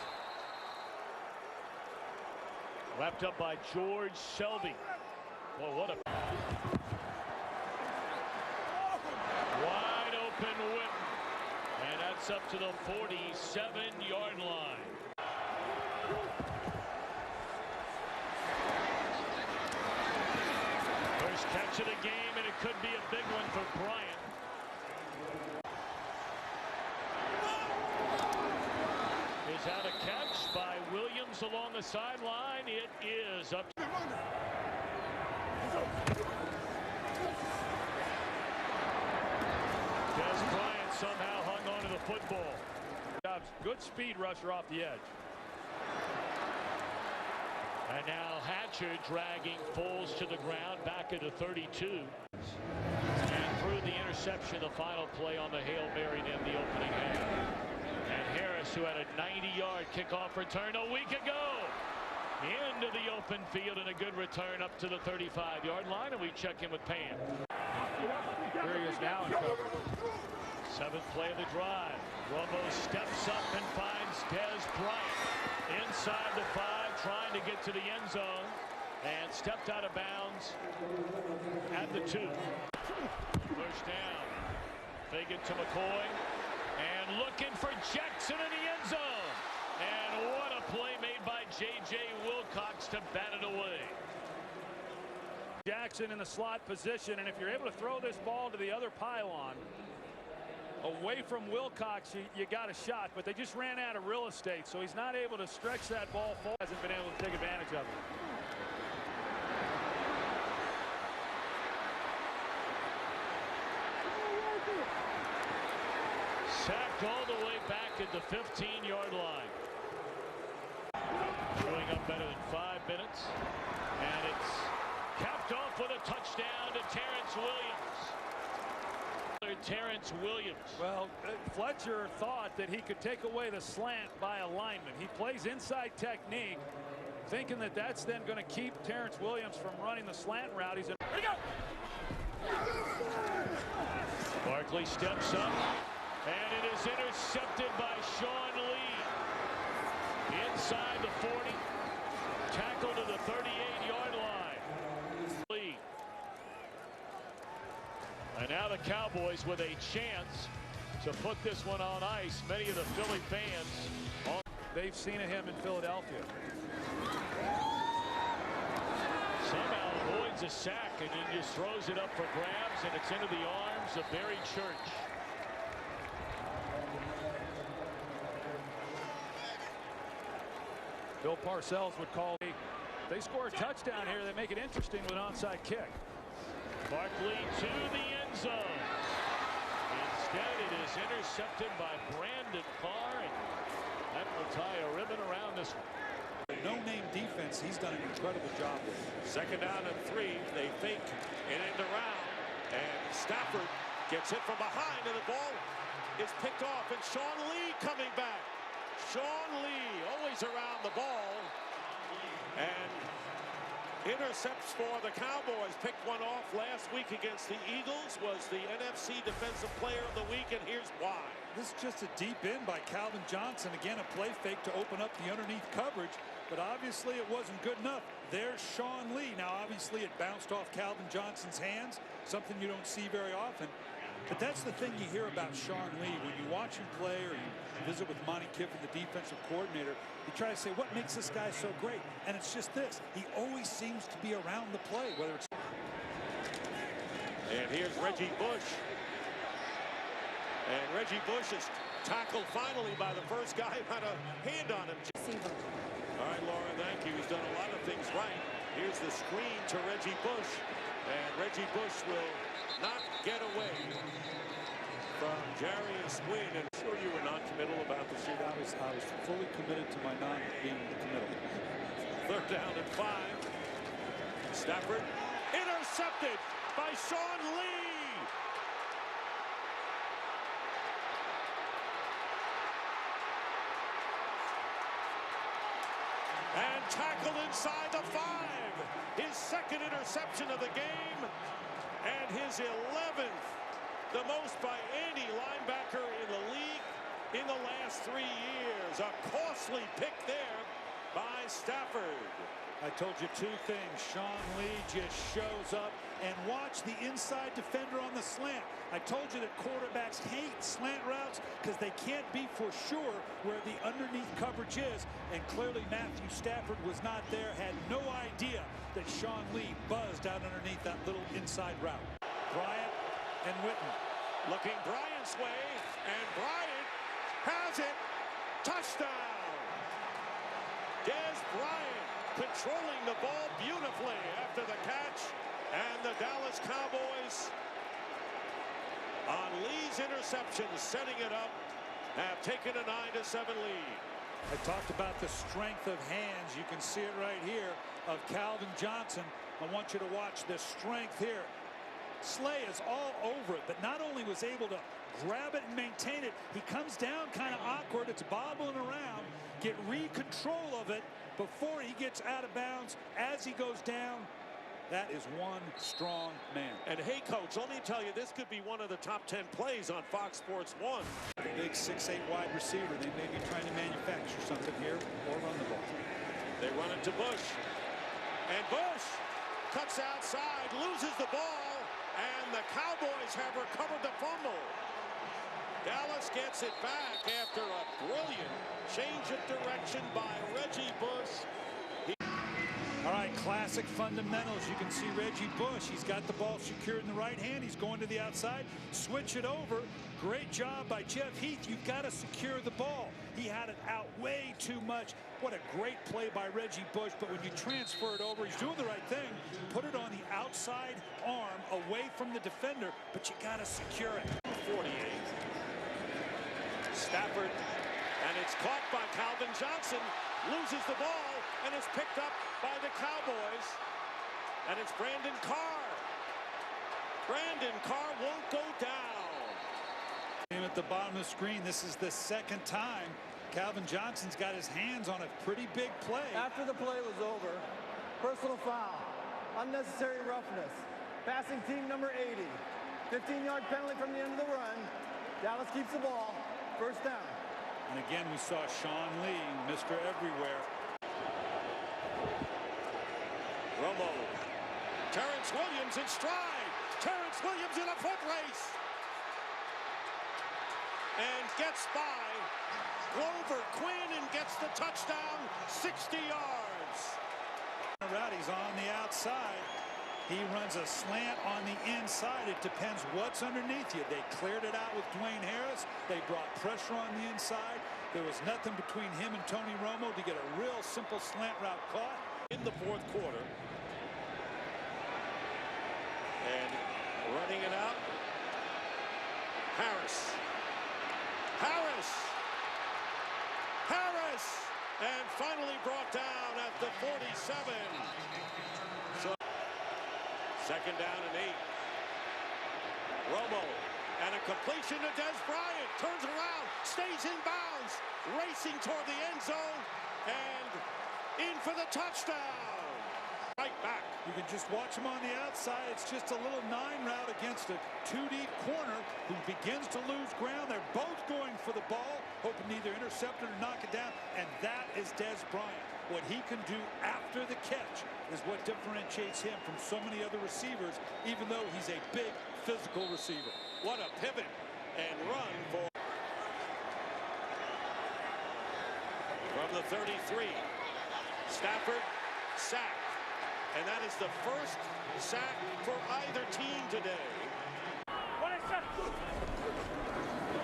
Wrapped up by George Selvey. Well, what a wide open Witten. And that's up to the 47-yard line. First catch of the game, and it could be a big one for Bryant. Is that a catch by Williams along the sideline? It is up. Des Bryant somehow hung onto the football. Good speed rusher off the edge. And now Hatcher dragging Foles to the ground back at the 32. And through the interception, the final play on the Hail Mary in the opening half. And Harris, who had a 90-yard kickoff return a week ago, Into the open field and a good return up to the 35-yard line, and we check in with Pam. Here he is now in cover. Seventh play of the drive. Romo steps up and finds Des Bryant inside the 5, trying to get to the end zone, and stepped out of bounds at the 2. First down. Fake it to McCoy, and looking for Jackson in the end zone. And what a play made by J.J. Wilcox to bat it away. Jackson in the slot position, and if you're able to throw this ball to the other pylon, away from Wilcox, you got a shot, but they just ran out of real estate, so he's not able to stretch that ball forward. Hasn't been able to take advantage of it. Sacked all the way back at the 15-yard line. Showing up better than 5 minutes, and it's capped off with a touchdown to Terrence Williams. Well, Fletcher thought that he could take away the slant by a lineman. He plays inside technique, thinking that that's then going to keep Terrence Williams from running the slant route. He's in. Ready to go! Barkley steps up, and it is intercepted by Sean Lee. Inside the 40, tackle to the 38-yard line. Lee. And now the Cowboys with a chance to put this one on ice. Many of the Philly fans, they've seen him in Philadelphia. Somehow avoids a sack and then just throws it up for grabs, and it's into the arms of Barry Church. Bill Parcells would call. They score a touchdown here. They make it interesting with an onside kick. Barkley to the end zone. Instead, it is intercepted by Brandon Carr, and that will tie a ribbon around this one. No-name defense he's done an incredible job with. Second down and 3. They fake an end around, and Stafford gets hit from behind, and the ball is picked off, and Sean Lee coming back. Sean Lee always around the ball, and intercepts for the Cowboys. Picked one off last week against the Eagles, was the NFC Defensive Player of the Week, and here's why. This is just a deep in by Calvin Johnson. Again, a play fake to open up the underneath coverage, but obviously it wasn't good enough. There's Sean Lee. Now, obviously, it bounced off Calvin Johnson's hands, something you don't see very often. But that's the thing you hear about Sean Lee. When you watch him play or you visit with Monty Kiffin, the defensive coordinator, you try to say, what makes this guy so great? And it's just this. He always seems to be around the play, whether it's... And here's Reggie Bush. And Reggie Bush is tackled finally by the first guy who had a hand on him. All right, Laura, thank you. He's done a lot of things right. Here's the screen to Reggie Bush. And Reggie Bush will not get away from Jarius Wynn. And sure you were non-committal about the shootout. I was fully committed to my non-being committal. Third down and 5. Stafford intercepted by Sean Lee. And tackled inside the 5. His second interception of the game, and his 11th, the most by any linebacker in the league in the last 3 years. A costly pick there by Stafford. I told you 2 things. Sean Lee just shows up, and watch the inside defender on the slant. I told you that quarterbacks hate slant routes because they can't be for sure where the underneath coverage is, and clearly Matthew Stafford was not there, had no idea that Sean Lee buzzed out underneath that little inside route. Bryant and Witten. Looking Bryant's way, and Bryant has it. Touchdown! Des Bryant controlling the ball beautifully after the catch, and the Dallas Cowboys on Lee's interception, setting it up, have taken a 9-7 lead. I talked about the strength of hands. You can see it right here of Calvin Johnson. I want you to watch the strength here. Slay is all over it, but not only was able to grab it and maintain it, he comes down kind of awkward. It's bobbling around, get control of it, before he gets out of bounds, as he goes down. That is one strong man. And hey, coach, let me tell you, this could be one of the top 10 plays on Fox Sports 1. The big 6'8" wide receiver. They may be trying to manufacture something here or run the ball. They run it to Bush. And Bush cuts outside, loses the ball, and the Cowboys have recovered the fumble. Dallas gets it back after a brilliant change of direction by Reggie Bush. All right, classic fundamentals. You can see Reggie Bush. He's got the ball secured in the right hand. He's going to the outside. Switch it over. Great job by Jeff Heath. You've got to secure the ball. He had it out way too much. What a great play by Reggie Bush. But when you transfer it over, he's doing the right thing. Put it on the outside arm away from the defender, but you got to secure it. 48. Stafford, and it's caught by Calvin Johnson. Loses the ball and is picked up by the Cowboys. And it's Brandon Carr. Brandon Carr won't go down. At the bottom of the screen, this is the second time Calvin Johnson's got his hands on a pretty big play. After the play was over, personal foul, unnecessary roughness, passing team number 80, 15-yard penalty from the end of the run. Dallas keeps the ball, first down. And again, we saw Sean Lee, Mr. Everywhere. Romo. Terrence Williams in stride. Terrence Williams in a foot race. And gets by Glover Quinn and gets the touchdown, 60 yards. He's on the outside. He runs a slant on the inside. It depends what's underneath you. They cleared it out with Dwayne Harris. They brought pressure on the inside. There was nothing between him and Tony Romo to get a real simple slant route caught. In the fourth quarter. And running it out. Harris. Harris. Harris. And finally brought down at the 47. So second down and 8. Romo. And a completion to Des Bryant. Turns around. Stays in bounds. Racing toward the end zone. And in for the touchdown. Right back. You can just watch him on the outside. It's just a little 9 route against a 2-deep corner who begins to lose ground. They're both going for the ball, hoping to either intercept it or knock it down. And that is Des Bryant. What he can do after the catch is what differentiates him from so many other receivers, even though he's a big physical receiver. What a pivot and run for from the 33. Stafford sack. And that is the first sack for either team today.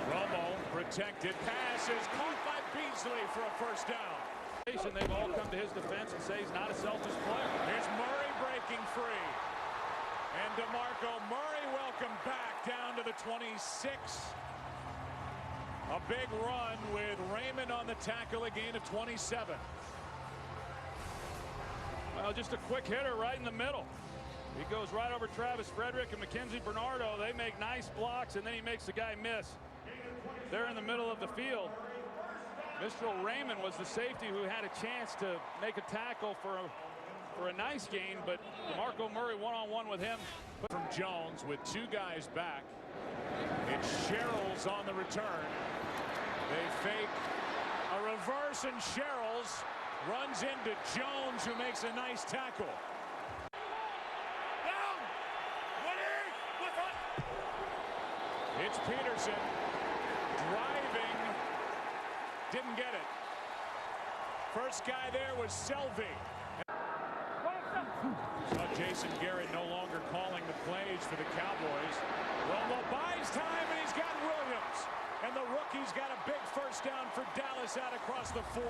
Romo protected. Pass is caught by Beasley for a first down. They've all come to his defense and say he's not a selfish player. Here's Murray breaking free. And DeMarco Murray welcome back down to the 26. A big run with Raymond on the tackle, a gain of 27. Well, just a quick hitter right in the middle. He goes right over Travis Frederick and Mackenzie Bernardo. They make nice blocks, and then he makes the guy miss. They're in the middle of the field. Mr. Raymond was the safety who had a chance to make a tackle for a nice gain, but DeMarco Murray one-on-one with him. From Jones with 2 guys back. It's Sherrills on the return. They fake a reverse, and Sherrills runs into Jones, who makes a nice tackle. Down! It's Peterson driving. Didn't get it. First guy there was Selvey. Saw Jason Garrett no longer calling the plays for the Cowboys. Romo buys time, and he's got Williams. And the rookie's got a big first down for Dallas out across the 40.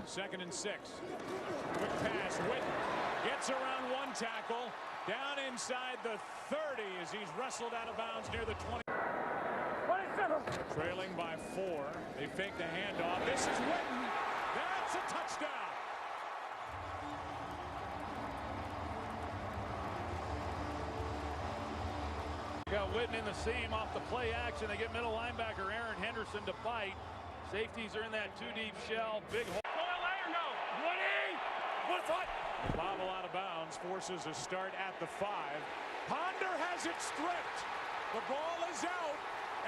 Second and 6. Quick pass. Witten gets around 1 tackle. Down inside the 30 as he's wrestled out of bounds near the 20. Trailing by 4. They fake the handoff. This is Witten. That's a touchdown. Got Witten in the seam off the play action. They get middle linebacker Aaron Henderson to bite. Safeties are in that two-deep shell. Big hole. Go LA or no? Woody! What's what? Bobble out of bounds forces a start at the 5. Ponder has it stripped. The ball is out,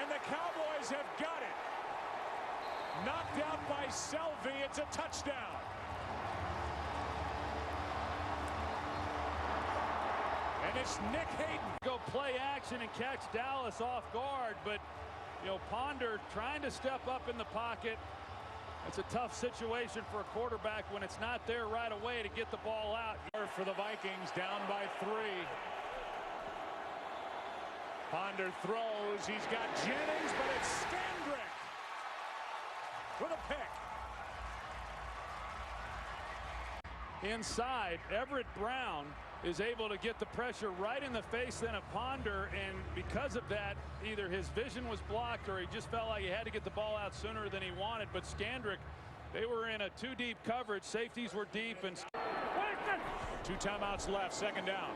and the Cowboys have got it. Knocked out by Selvey. It's a touchdown. And it's Nick Hayden. Go play action and catch Dallas off guard, but Ponder trying to step up in the pocket. It's a tough situation for a quarterback when it's not there right away to get the ball out. For the Vikings, down by 3. Ponder throws. He's got Jennings, but it's Skandrick with a pick. Inside, Everett Brown is able to get the pressure right in the face then of Ponder, and because of that, either his vision was blocked or he just felt like he had to get the ball out sooner than he wanted. But Skandrick, they were in a two-deep coverage. Safeties were deep, and 2 timeouts left, second down.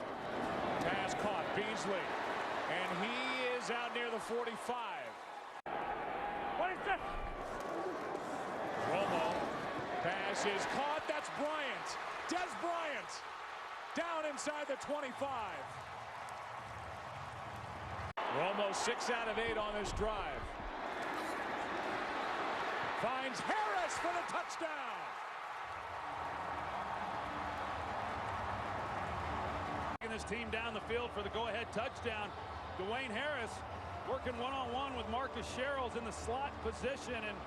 Pass caught, Beasley, and he is out near the 45. Romo, pass is caught. That's Bryant. Des Bryant down inside the 25. Romo 6 out of 8 on this drive. Finds Harris for the touchdown. Taking this team down the field for the go-ahead touchdown. Dwayne Harris working one-on-one with Marcus Sherrills in the slot position, and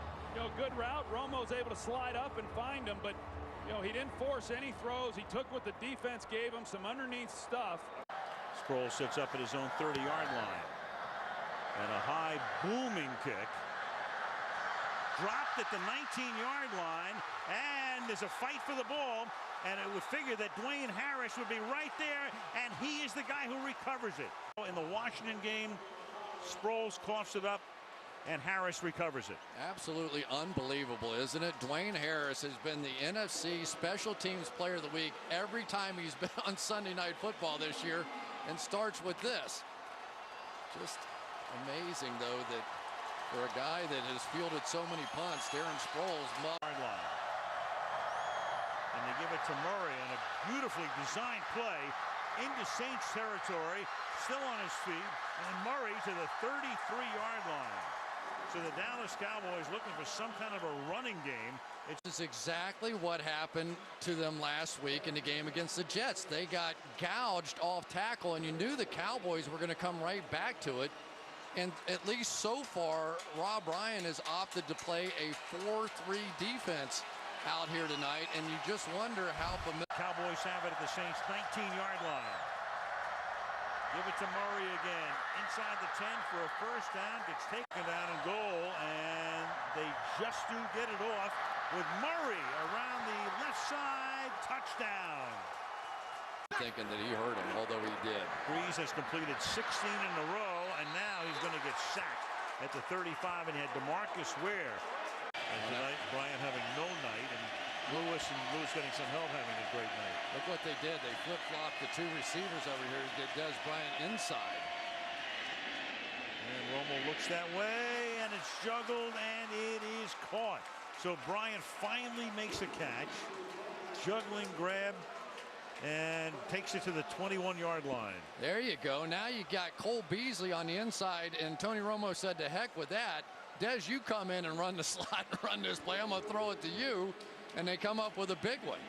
good route. Romo's able to slide up and find him, but he didn't force any throws. He took what the defense gave him, some underneath stuff. Sproles sits up at his own 30-yard line. And a high booming kick. Dropped at the 19-yard line, and there's a fight for the ball, and it would figure that Dwayne Harris would be right there, and he is the guy who recovers it. In the Washington game, Sproles coughs it up, and Harris recovers it. Absolutely unbelievable, isn't it? Dwayne Harris has been the NFC Special Teams Player of the Week every time he's been on Sunday Night Football this year, and starts with this. Just amazing, though, that for a guy that has fielded so many punts, Darren Sproles. Line. And they give it to Murray on a beautifully designed play into Saints territory, still on his feet, and Murray to the 33-yard line. So the Dallas Cowboys looking for some kind of a running game. It's exactly what happened to them last week in the game against the Jets. They got gouged off tackle, and you knew the Cowboys were going to come right back to it. And at least so far, Rob Ryan has opted to play a 4-3 defense out here tonight, and you just wonder how Cowboys have it at the Saints 19-yard line. Give it to Murray again. Inside the 10 for a first down. Gets taken down and goal, and they just do get it off with Murray around the left side. Touchdown. Thinking that he hurt him, although he did. Breeze has completed 16 in a row, and now he's going to get sacked at the 35, and he had DeMarcus Ware. And tonight, Bryant having no night, and Lewis getting some help having a great night. Look what they did. They flip-flopped the 2 receivers over here to get Des Bryant inside. And Romo looks that way, and it's juggled, and it is caught. So Bryant finally makes a catch. Juggling grab, and takes it to the 21-yard line. There you go. Now you got Cole Beasley on the inside, and Tony Romo said, to heck with that. Des, you come in and run the slot and run this play. I'm going to throw it to you. And they come up with a big one.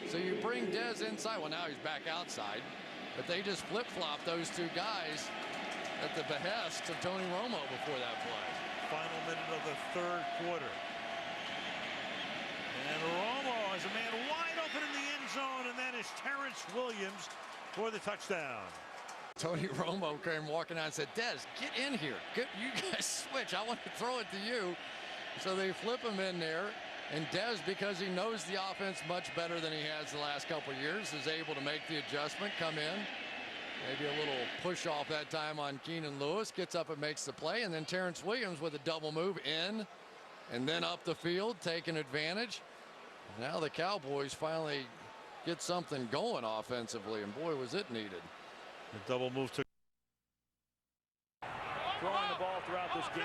So you bring Des inside. Well, now he's back outside. But they just flip-flop those 2 guys at the behest of Tony Romo before that play. Final minute of the 3rd quarter. And Romo has a man wide open in the end zone, and that is Terrence Williams for the touchdown. Tony Romo came walking out and said, Des, get in here. You guys switch. I want to throw it to you. So they flip him in there. And Des, because he knows the offense much better than he has the last couple of years, is able to make the adjustment, come in. Maybe a little push off that time on Keenan Lewis. Gets up and makes the play. And then Terrence Williams with a double move in and then up the field, taking advantage. Now the Cowboys finally get something going offensively, and boy, was it needed. The double move took. Throwing the ball throughout this game.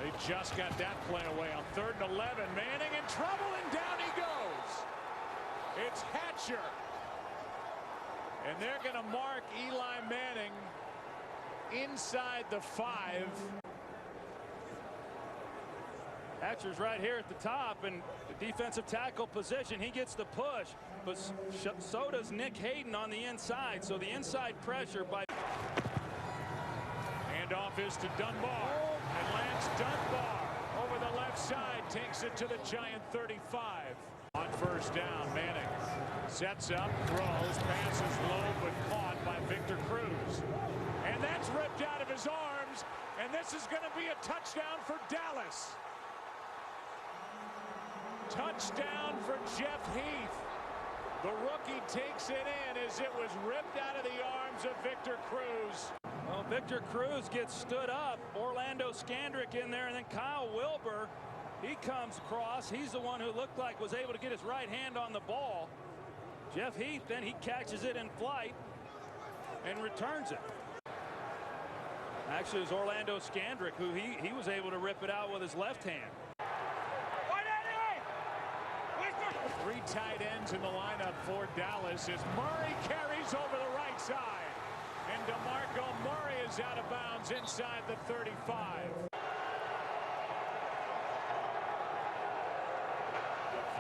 They just got that play away on 3rd and 11. Manning in trouble, and down he goes. It's Hatcher. And they're going to mark Eli Manning inside the 5. Hatcher's right here at the top, and the defensive tackle position, he gets the push, but so does Nick Hayden on the inside. So the inside pressure by... Handoff is to Dunbar, and Lance Dunbar over the left side takes it to the Giant 35. On 1st down, Manning sets up, throws, passes low, but caught by Victor Cruz. And that's ripped out of his arms, and this is going to be a touchdown for Dallas. Touchdown for Jeff Heath. The rookie takes it in as it was ripped out of the arms of Victor Cruz. Well, Victor Cruz gets stood up. Orlando Scandrick in there, and then Kyle Wilbur, he comes across. He's the one who looked like was able to get his right hand on the ball. Jeff Heath, then he catches it in flight and returns it. Actually, it was Orlando Scandrick who he was able to rip it out with his left hand. 3 tight ends in the lineup for Dallas as Murray carries over the right side. And DeMarco Murray is out of bounds inside the 35.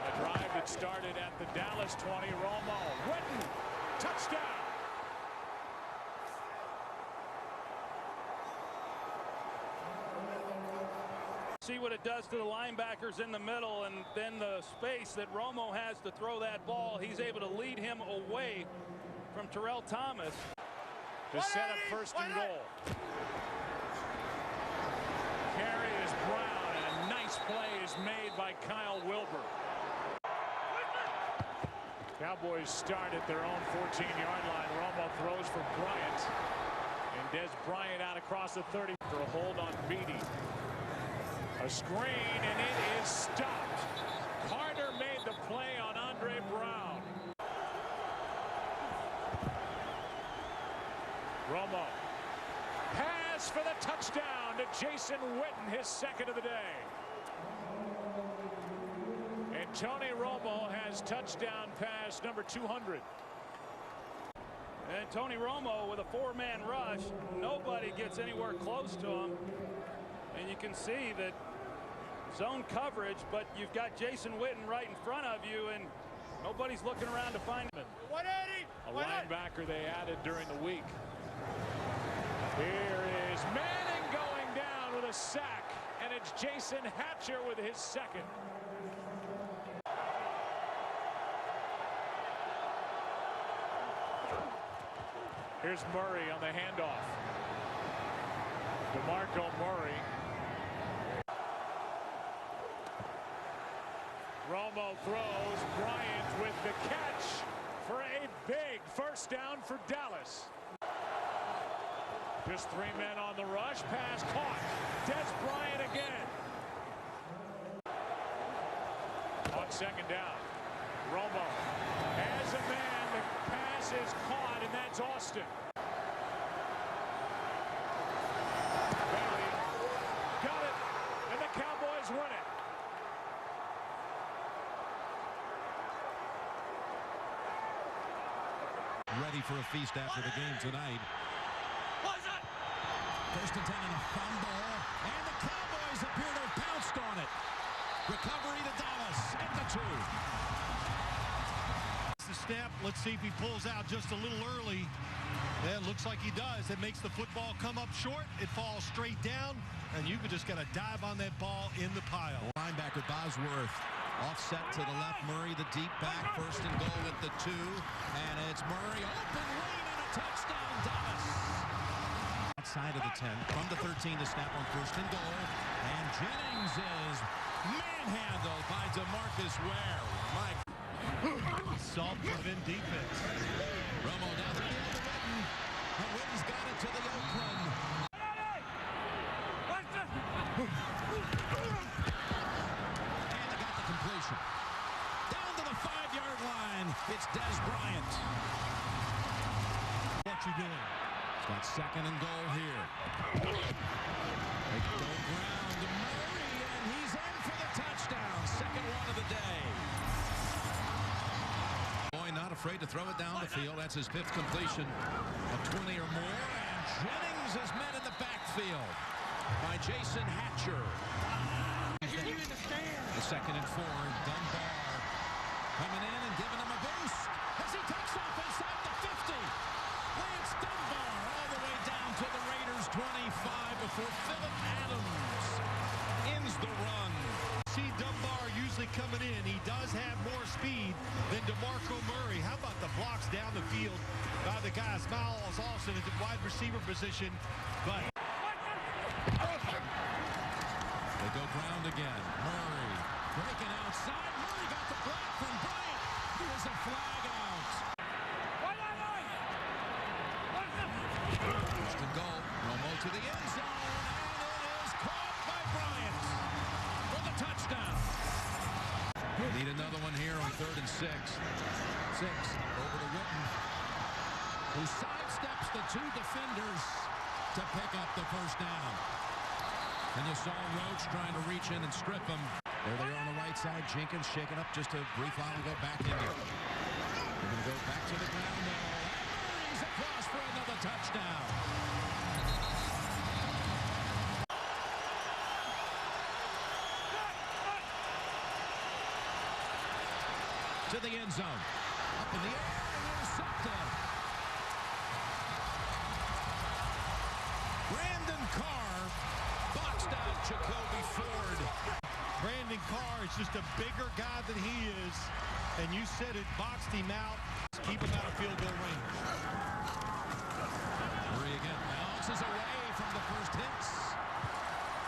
A drive that started at the Dallas 20. Romo, Witten, touchdown. See what it does to the linebackers in the middle, and then the space that Romo has to throw that ball. He's able to lead him away from Terrell Thomas. To set up 1st and goal. Carry is Brown, and a nice play is made by Kyle Wilbur. Cowboys start at their own 14-yard line. Romo throws for Bryant. And Des Bryant out across the 30 for a hold on Beatty. A screen, and it is stopped. Carter made the play on Andre Brown. Romo. Pass for the touchdown to Jason Witten, his 2nd of the day. And Tony Romo has touchdown pass number 200. And Tony Romo with a 4-man rush. Nobody gets anywhere close to him. And you can see that zone coverage, but you've got Jason Witten right in front of you, and nobody's looking around to find him. 180. A linebacker they added during the week. Here is Manning going down with a sack, and it's Jason Hatcher with his 2nd. Here's Murray on the handoff. DeMarco Murray. Romo throws. Bryant with the catch for a big 1st down for Dallas. Just 3 men on the rush. Pass caught. Des Bryant again. On 2nd down. Romo has a man. The pass is caught, and that's Austin. Bailey got it, and the Cowboys win it. Ready for a feast after the game tonight. 1st and 10 and a fumble, and the Cowboys appear to have pounced on it. Recovery to Dallas at the 2. The snap. Let's see if he pulls out just a little early. Yeah, it looks like he does. It makes the football come up short. It falls straight down, and you just got to dive on that ball in the pile. Linebacker Bosworth offset to the left. Murray the deep back. 1st and goal at the 2, and it's Murray open lane and a touchdown Dallas. Outside of the 10 from the 13 to snap on 1st and goal, and Jennings is manhandled by DeMarcus Ware. Mike. Salt-driven defense. Romo down the field to Witten. And Witten's got it to the Oakland. And they got the completion. Down to the 5-yard line. It's Des Bryant. What you doing? It's got 2nd and goal here. They go ground to Murray, and he's in for the touchdown. Second one of the day. Boy, not afraid to throw it down the field. That's his 5th completion of 20 or more. And Jennings is met in the backfield by Jason Hatcher. The 2nd and 4. Dunbar coming in and giving him a boost as he takes off inside the 50. Lance Dunbar all the way down to the Raiders 25 before Phillip Adams ends the run. See Dunbar usually coming in. He does have more speed than DeMarco Murray. How about the blocks down the field by the guys? Miles Austin at the wide receiver position, but they go ground again. Murray breaking outside. Murray got the block from Bryant. Here's a flag out. First and goal. Romo to the end zone, and it is caught by Bryant for the touchdown. Need another one here on 3rd and 6. Over to Witten, who sidesteps the 2 defenders to pick up the first down. And you saw Roach trying to reach in and strip him. There they are on the right side. Jenkins shaking up just a brief while to go back in there. They're going to go back to the ground now. Murray's across for another touchdown. To the end zone. Up in the air and intercepted. Brandon Carr boxed out Jacoby Ford. Brandon Carr is just a bigger guy than he is. And you said it, boxed him out. Keep him out of field goal range. Murray again bounces away from the first hits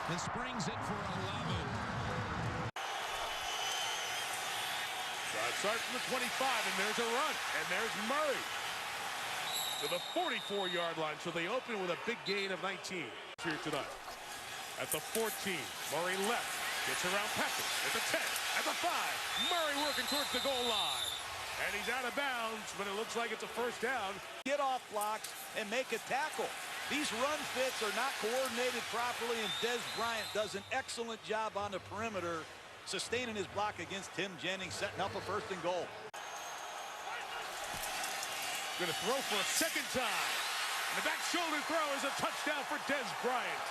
and springs it for 11. Start from the 25, and there's a run. And there's Murray to the 44-yard line. So they open with a big gain of 19 here tonight. At the 14, Murray left. Gets around Peppers. At the 10, at the 5. Murray working towards the goal line. And he's out of bounds, but it looks like it's a first down. Get off blocks and make a tackle. These run fits are not coordinated properly, and Des Bryant does an excellent job on the perimeter, sustaining his block against Tim Jennings, setting up a 1st and goal. Going to throw for a 2nd time. And the back shoulder throw is a touchdown for Des Bryant.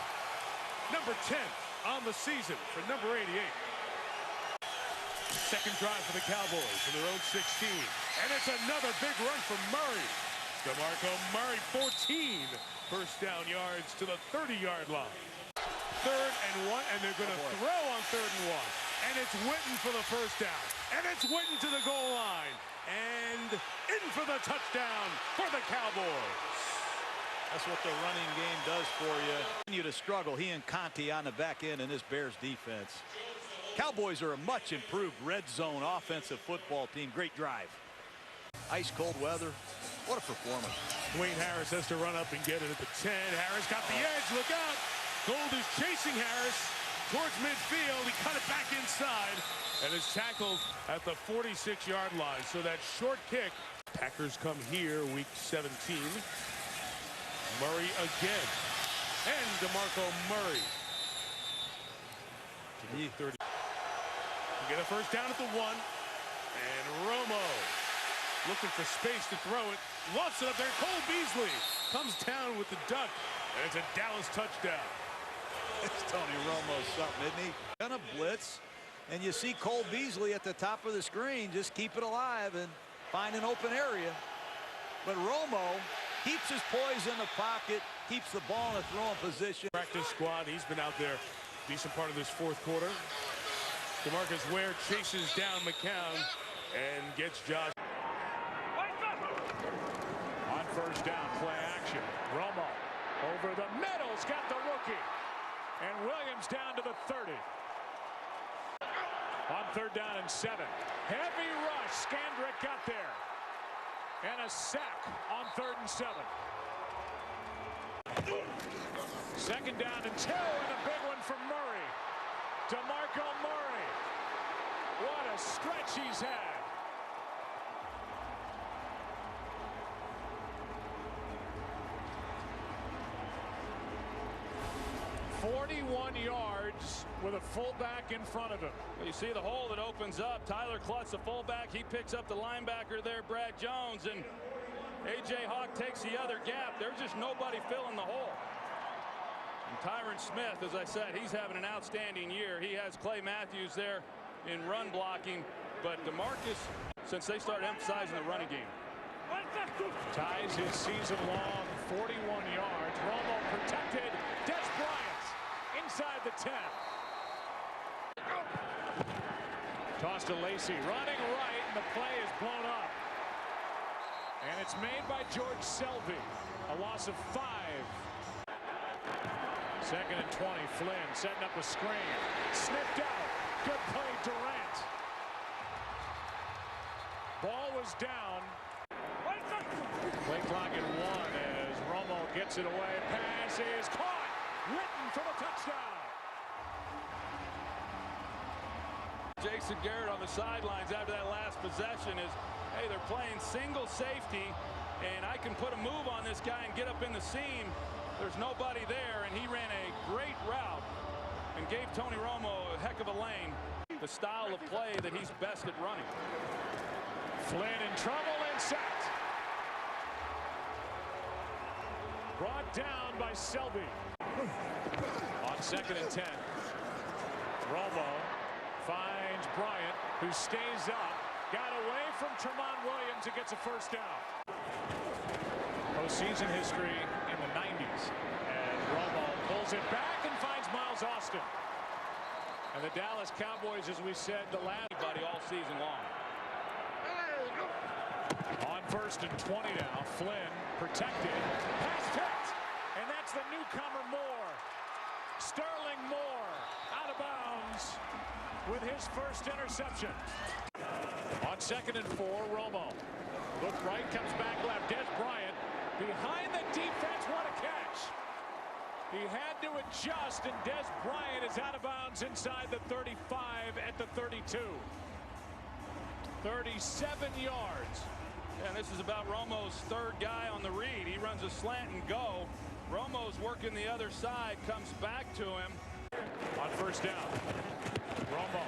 Number 10 on the season for number 88. 2nd drive for the Cowboys from their own 16. And it's another big run from Murray. DeMarco Murray, 14 first down yards to the 30-yard line. 3rd and 1, and they're going to throw on 3rd and 1. And it's Witten for the first down. And it's Witten to the goal line. And in for the touchdown for the Cowboys. That's what the running game does for you. Continue to struggle, he and Conti on the back end in this Bears defense. Cowboys are a much improved red zone offensive football team. Great drive. Ice cold weather. What a performance. Dwayne Harris has to run up and get it at the 10. Harris got the edge. Look out. Gold is chasing Harris towards midfield. He cut it back inside and is tackled at the 46-yard line. So that short kick. Packers come here week 17. Murray again. And DeMarco Murray. To the 30. Get a first down at the 1. And Romo looking for space to throw it. Lofts it up there. Cole Beasley comes down with the duck. And it's a Dallas touchdown. It's Tony Romo something, isn't he? Gonna blitz. And you see Cole Beasley at the top of the screen. Just keep it alive and find an open area. But Romo keeps his poise in the pocket, keeps the ball in a throwing position. Practice squad, he's been out there decent part of this 4th quarter. DeMarcus Ware chases down McCown and gets Josh. On first down, play action. Romo over the middle's got the rookie. And Williams down to the 30. On 3rd down and 7. Heavy rush. Skandrick got there. And a sack on 3rd and 7. 2nd down and 2, and a big one from Murray. DeMarco Murray. What a stretch he's had. 41 yards with a fullback in front of him. You see the hole that opens up. Tyler Klutz, the fullback, he picks up the linebacker there, Brad Jones, and A.J. Hawk takes the other gap. There's just nobody filling the hole. And Tyron Smith, as I said, he's having an outstanding year. He has Clay Matthews there in run blocking, but DeMarcus, since they started emphasizing the running game, ties his season-long 41 yards. Romo protected. Des Bryant inside the 10. Toss to Lacey, running right, and the play is blown up. And it's made by George Selvey. A loss of 5. 2nd and 20. Flynn setting up a screen. Sniffed out. Good play, Durant. Ball was down. Play clock at 1 as Romo gets it away. Pass is caught. Witten for the touchdown. Jason Garrett on the sidelines after that last possession is, hey, they're playing single safety, and I can put a move on this guy and get up in the seam. There's nobody there, and he ran a great route and gave Tony Romo a heck of a lane. The style of play that he's best at running. Flynn in trouble and sacked. Brought down by Selvey. On 2nd and 10. Romo finds Bryant, who stays up. Got away from Tremont Williams and gets a first down. Postseason history in the 90s. And Romo pulls it back and finds Miles Austin. And the Dallas Cowboys, as we said, the last buddy all season long. On 1st and 20 now. Flynn protected. Pass picked. And that's the newcomer Moore. Sterling Moore out of bounds with his first interception. On 2nd and 4, Romo. Look right, comes back left. Des Bryant behind the defense. What a catch. He had to adjust, and Des Bryant is out of bounds inside the 35 at the 32. 37 yards. And this is about Romo's 3rd guy on the read. He runs a slant and go. Romo's working the other side, comes back to him. On 1st down, Romo.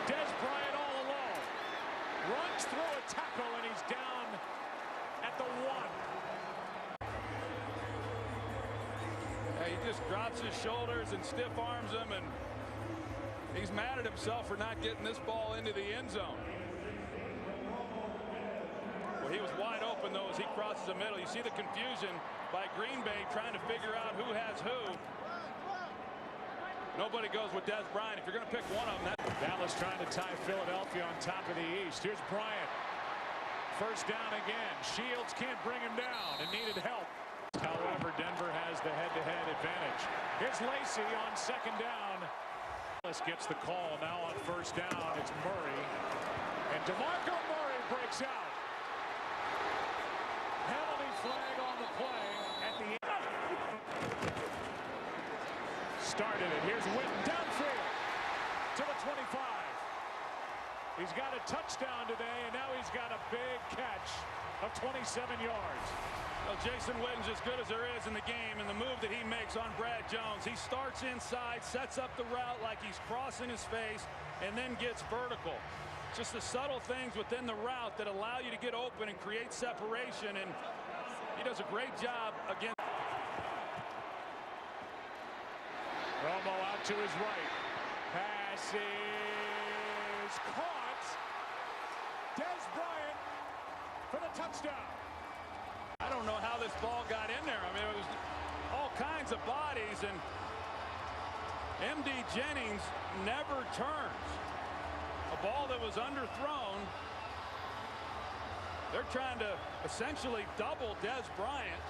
Des Bryant all alone. Runs through a tackle, and he's down at the 1. He just drops his shoulders and stiff arms him, and he's mad at himself for not getting this ball into the end zone. Well, he was wide open, though, as he crosses the middle. You see the confusion by Green Bay trying to figure out who has who. Nobody goes with Des Bryant. If you're going to pick one of them, Dallas trying to tie Philadelphia on top of the East. Here's Bryant. First down again. Shields can't bring him down and needed help. However, Denver has the head-to-head advantage. Here's Lacey on 2nd down. Dallas gets the call now on 1st down. It's Murray. And DeMarco Murray breaks out. Penalty flag on the play at the end. Started it. Here's Witten downfield to the 25. He's got a touchdown today, and now he's got a big catch of 27 yards. Well, Jason Witten's as good as there is in the game, and the move that he makes on Brad Jones, he starts inside, sets up the route like he's crossing his face, and then gets vertical. Just the subtle things within the route that allow you to get open and create separation, and he does a great job against. Romo out to his right. Pass is caught. Des Bryant for the touchdown. I don't know how this ball got in there. I mean, it was all kinds of bodies, and M.D. Jennings never turns. A ball that was underthrown. They're trying to essentially double Des Bryant,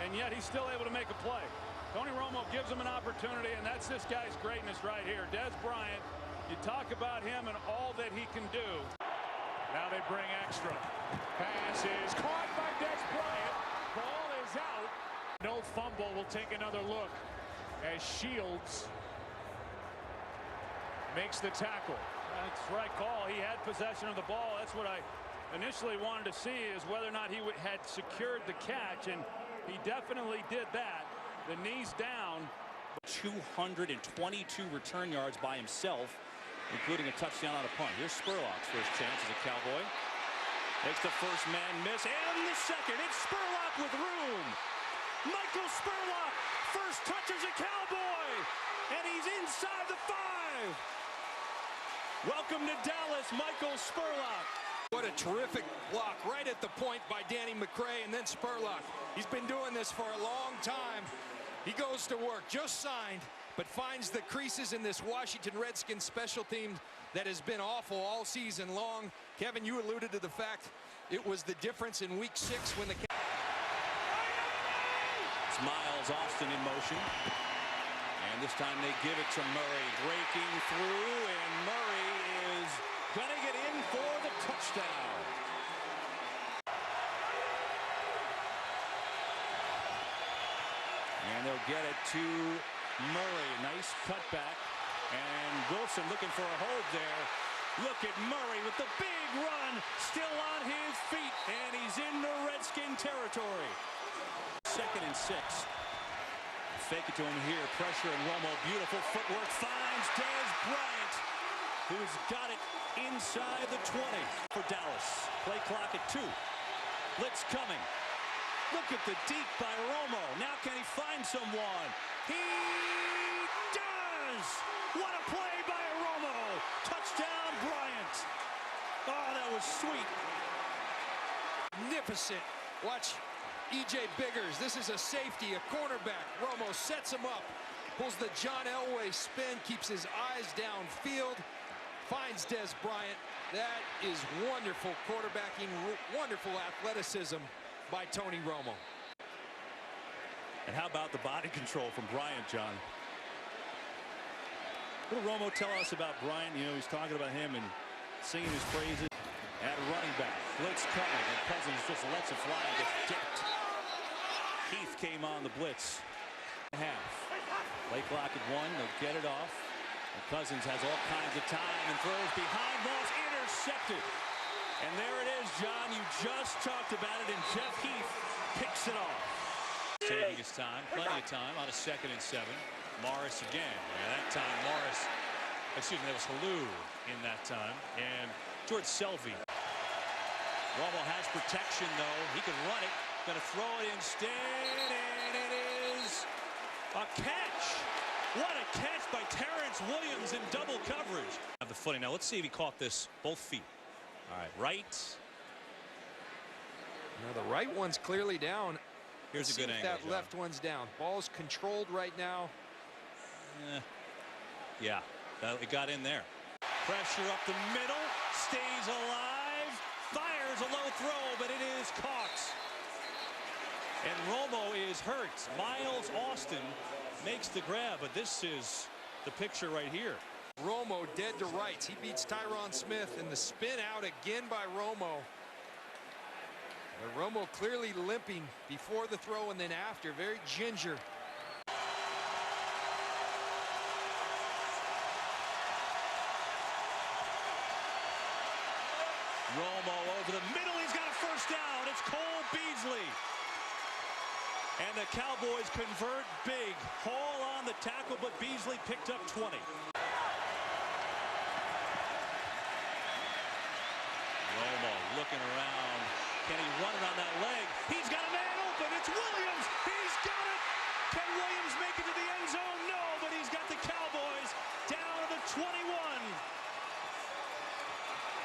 and yet he's still able to make a play. Tony Romo gives him an opportunity, and that's this guy's greatness right here. Des Bryant, you talk about him and all that he can do. Now they bring extra. Pass is caught by Des Bryant. Ball is out. No fumble. We'll take another look as Shields makes the tackle. That's the right call. He had possession of the ball. That's what I initially wanted to see, is whether or not he had secured the catch, and he definitely did that. The knee's down. 222 return yards by himself, including a touchdown on a punt. Here's Spurlock's first chance as a Cowboy. Makes the first man miss, and the second. It's Spurlock with room. Michael Spurlock, first touch as a Cowboy, and he's inside the 5. Welcome to Dallas, Michael Spurlock. What a terrific block right at the point by Danny McCray, and then Spurlock. He's been doing this for a long time. He goes to work, just signed, but finds the creases in this Washington Redskins special team that has been awful all season long. Kevin, you alluded to the fact it was the difference in week 6 when the... It's Miles Austin in motion. And this time they give it to Murray, breaking through, and Murray is going to get in for the touchdown. And they'll get it to Murray. Nice cutback. And Wilson looking for a hold there. Look at Murray with the big run. Still on his feet. And he's in the Redskin territory. 2nd and 6. Fake it to him here. Pressure and Romo. Beautiful footwork. Finds Dez Bryant, who's got it inside the 20 for Dallas. Play clock at 2. Blitz coming. Look at the deep by Romo. Now can he find someone? He does! What a play by Romo! Touchdown, Bryant. Oh, that was sweet. Magnificent. Watch E.J. Biggers. This is a safety, a cornerback. Romo sets him up. Pulls the John Elway spin. Keeps his eyes downfield. Finds Dez Bryant. That is wonderful quarterbacking. Wonderful athleticism by Tony Romo. And how about the body control from Bryant, John? What did Romo tell us about Bryant? You know, he's talking about him and singing his praises. At running back, blitz coming, and Cousins just lets it fly and gets dipped. Heath came on the blitz. Half. Play clock at 1. They'll get it off. And Cousins has all kinds of time and throws behind Moss, intercepted. And there it is, John. You just talked about it, and Jeff Heath picks it off. Taking his time, plenty of time on a 2nd and 7. Morris again. And that time, Morris, excuse me, that was Halou in that time. And George Selvey. Romo has protection, though. He can run it. Going to throw it instead, and it is a catch. What a catch by Terrence Williams in double coverage. Have the footing. Now, let's see if he caught this both feet. All right, right. Now the right one's clearly down. Here's a good angle. That left one's down. Ball's controlled right now. Yeah, it got in there. Pressure up the middle. Stays alive. Fires a low throw, but it is caught. And Romo is hurt. Miles Austin makes the grab, but this is the picture right here. Romo dead to rights. He beats Tyron Smith, and the spin out again by Romo. Romo clearly limping before the throw and then after. Very ginger. Romo over the middle. He's got a first down. It's Cole Beasley. And the Cowboys convert big. Hall on the tackle, but Beasley picked up 20. Romo looking around. Can he run around that leg? He's got a man open. It's Williams. He's got it. Can Williams make it to the end zone? No, but he's got the Cowboys down to the 21.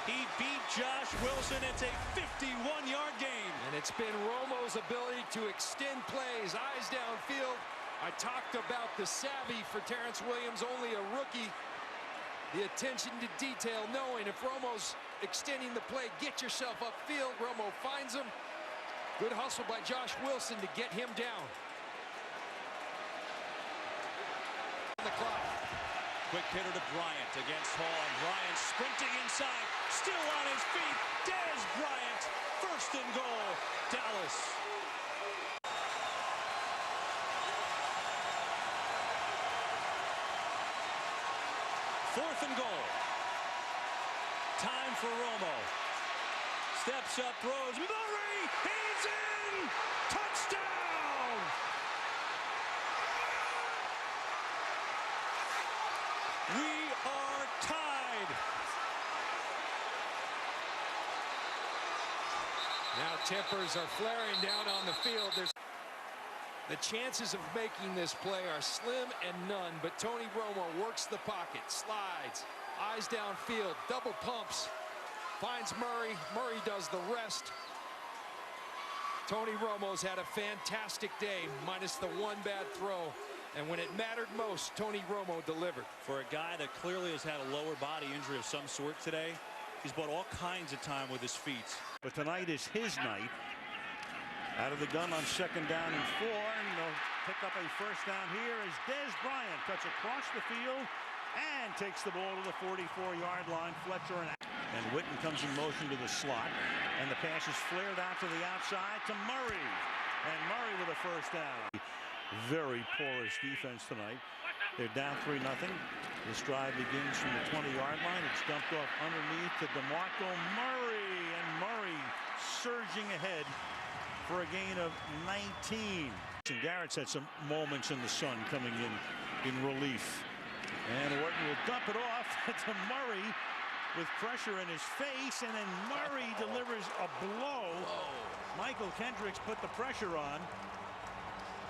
He beat Josh Wilson. It's a 51-yard game. And it's been Romo's ability to extend plays, eyes downfield. I talked about the savvy for Terrence Williams, only a rookie. The attention to detail, knowing if Romo's extending the play, get yourself upfield. Romo finds him. Good hustle by Josh Wilson to get him down. On the clock. Quick hitter to Bryant against Hall, and Bryant sprinting inside, still on his feet. Dez Bryant, 1st and goal, Dallas. Fourth and goal. Time for Romo. Steps up, throws. Murray, he's in! Touchdown! Tempers are flaring down on the field. The chances of making this play are slim and none, but Tony Romo works the pocket, slides, eyes downfield, double pumps, finds Murray. Murray does the rest. Tony Romo's had a fantastic day, minus the one bad throw. And when it mattered most, Tony Romo delivered. For a guy that clearly has had a lower body injury of some sort today, he's bought all kinds of time with his feet. But tonight is his night. Out of the gun on 2nd down and 4, and they'll pick up a first down here as Dez Bryant cuts across the field and takes the ball to the 44-yard line. Fletcher and Witten comes in motion to the slot, and the pass is flared out to the outside to Murray, and Murray with a first down. Very porous defense tonight. They're down 3-0. This drive begins from the 20-yard line. It's dumped off underneath to DeMarco Murray, and Murray surging ahead for a gain of 19. And Garrett's had some moments in the sun coming in relief. And Orton will dump it off to Murray with pressure in his face, and then Murray delivers a blow. Michael Kendricks put the pressure on,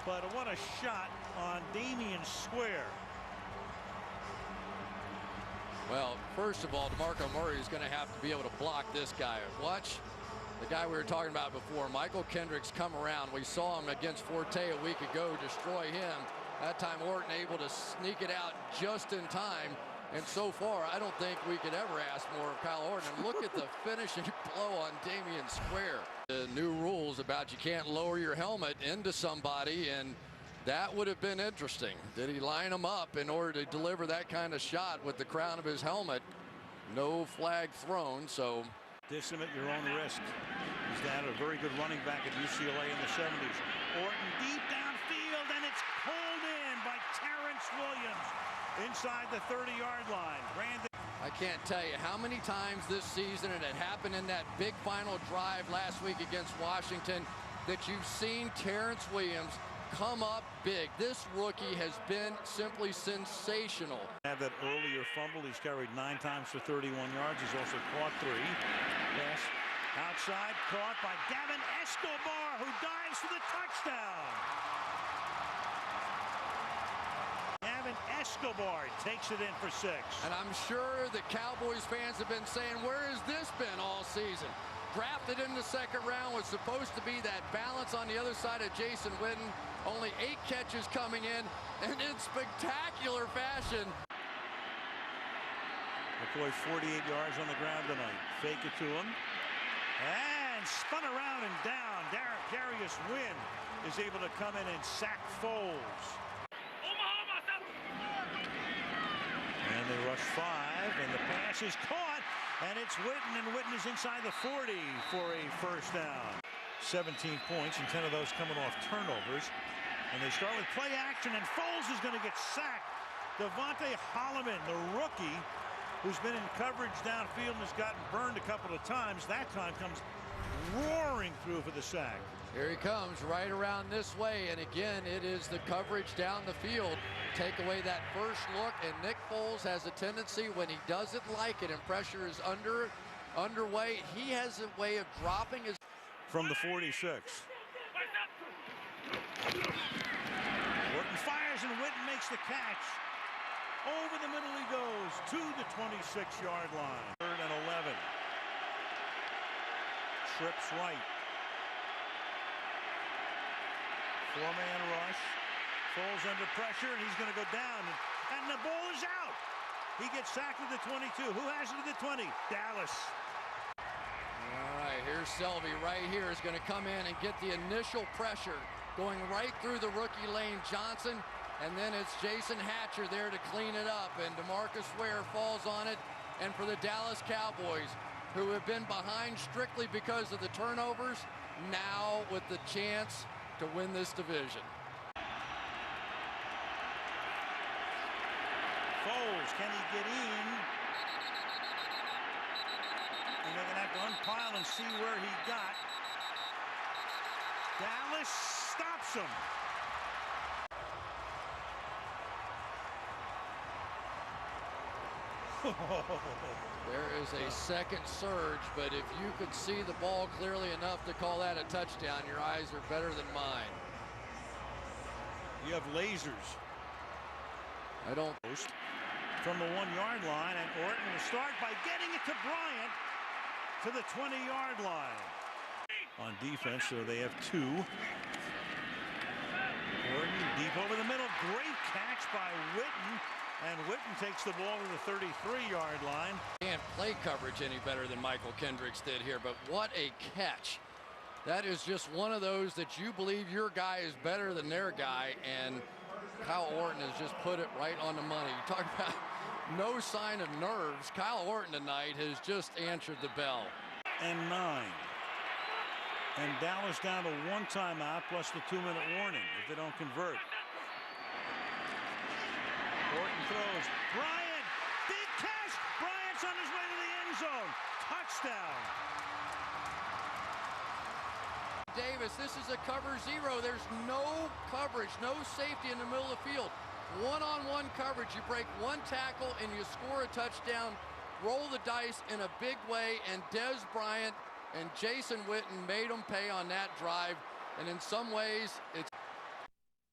but what a shot on Damian Square. Well, first of all, DeMarco Murray is going to have to be able to block this guy. Watch the guy we were talking about before, Michael Kendricks, come around. We saw him against Forte a week ago destroy him. That time Orton able to sneak it out just in time. And so far, I don't think we could ever ask more of Kyle Orton. And look at the finishing blow on Damian Square. The new rules about you can't lower your helmet into somebody, and that would have been interesting. Did he line him up in order to deliver that kind of shot with the crown of his helmet? No flag thrown, so. Diss him at your own risk. He's had a very good running back at UCLA in the 70s. Orton deep downfield, and it's pulled in by Terrence Williams inside the 30-yard line. Brandon. I can't tell you how many times this season, and it happened in that big final drive last week against Washington, that you've seen Terrence Williams come up big. This rookie has been simply sensational. Had that earlier fumble. He's carried 9 times for 31 yards. He's also caught 3. Pass outside, caught by Gavin Escobar, who dives for the touchdown. Gavin Escobar takes it in for 6. And I'm sure the Cowboys fans have been saying, where has this been all season? Drafted in the 2nd round, was supposed to be that balance on the other side of Jason Witten. Only 8 catches coming in, and in spectacular fashion. McCoy 48 yards on the ground tonight. Fake it to him. And spun around and down. Darius Wynn is able to come in and sack Foles. And they rush 5, and the pass is caught, and it's Witten, and Witten is inside the 40 for a first down. 17 points, and 10 of those coming off turnovers. And they start with play action, and Foles is going to get sacked. Devontae Holloman, the rookie, who's been in coverage downfield and has gotten burned a couple of times, that time comes roaring through for the sack. Here he comes right around this way, and again, it is the coverage down the field. Take away that first look, and Nick Foles has a tendency when he doesn't like it and pressure is underway, he has a way of dropping his. From the 46. Orton fires, and Witten makes the catch. Over the middle he goes to the 26-yard line. 3rd and 11. Trips right. 4-man rush. Foles under pressure, and he's going to go down. And the ball is out. He gets sacked at the 22. Who has it at the 20? Dallas. All right, here's Selvey right here is going to come in and get the initial pressure going right through the rookie Lane Johnson, and then it's Jason Hatcher there to clean it up, and DeMarcus Ware falls on it. And for the Dallas Cowboys, who have been behind strictly because of the turnovers, now with the chance to win this division. Foles, can he get in? And they're going to have to unpile and see where he got. Dallas stops him. There is a second surge, but if you could see the ball clearly enough to call that a touchdown, your eyes are better than mine. You have lasers. I don't. From the 1-yard line, and Orton will start by getting it to Bryant to the 20-yard line. On defense, so they have 2. Orton deep over the middle. Great catch by Witten. And Witten takes the ball to the 33-yard line. Can't play coverage any better than Michael Kendricks did here, but what a catch. That is just one of those that you believe your guy is better than their guy, and Kyle Orton has just put it right on the money. You talk about no sign of nerves. Kyle Orton tonight has just answered the bell. And 9. And Dallas down to 1 timeout plus the 2-minute warning if they don't convert. Orton throws. Bryant, big catch. Bryant's on his way to the end zone. Touchdown. Davis, this is a cover 0. There's no coverage, no safety in the middle of the field. One-on-one coverage. You break 1 tackle and you score a touchdown. Roll the dice in a big way, and Dez Bryant and Jason Witten made them pay on that drive. And in some ways, it's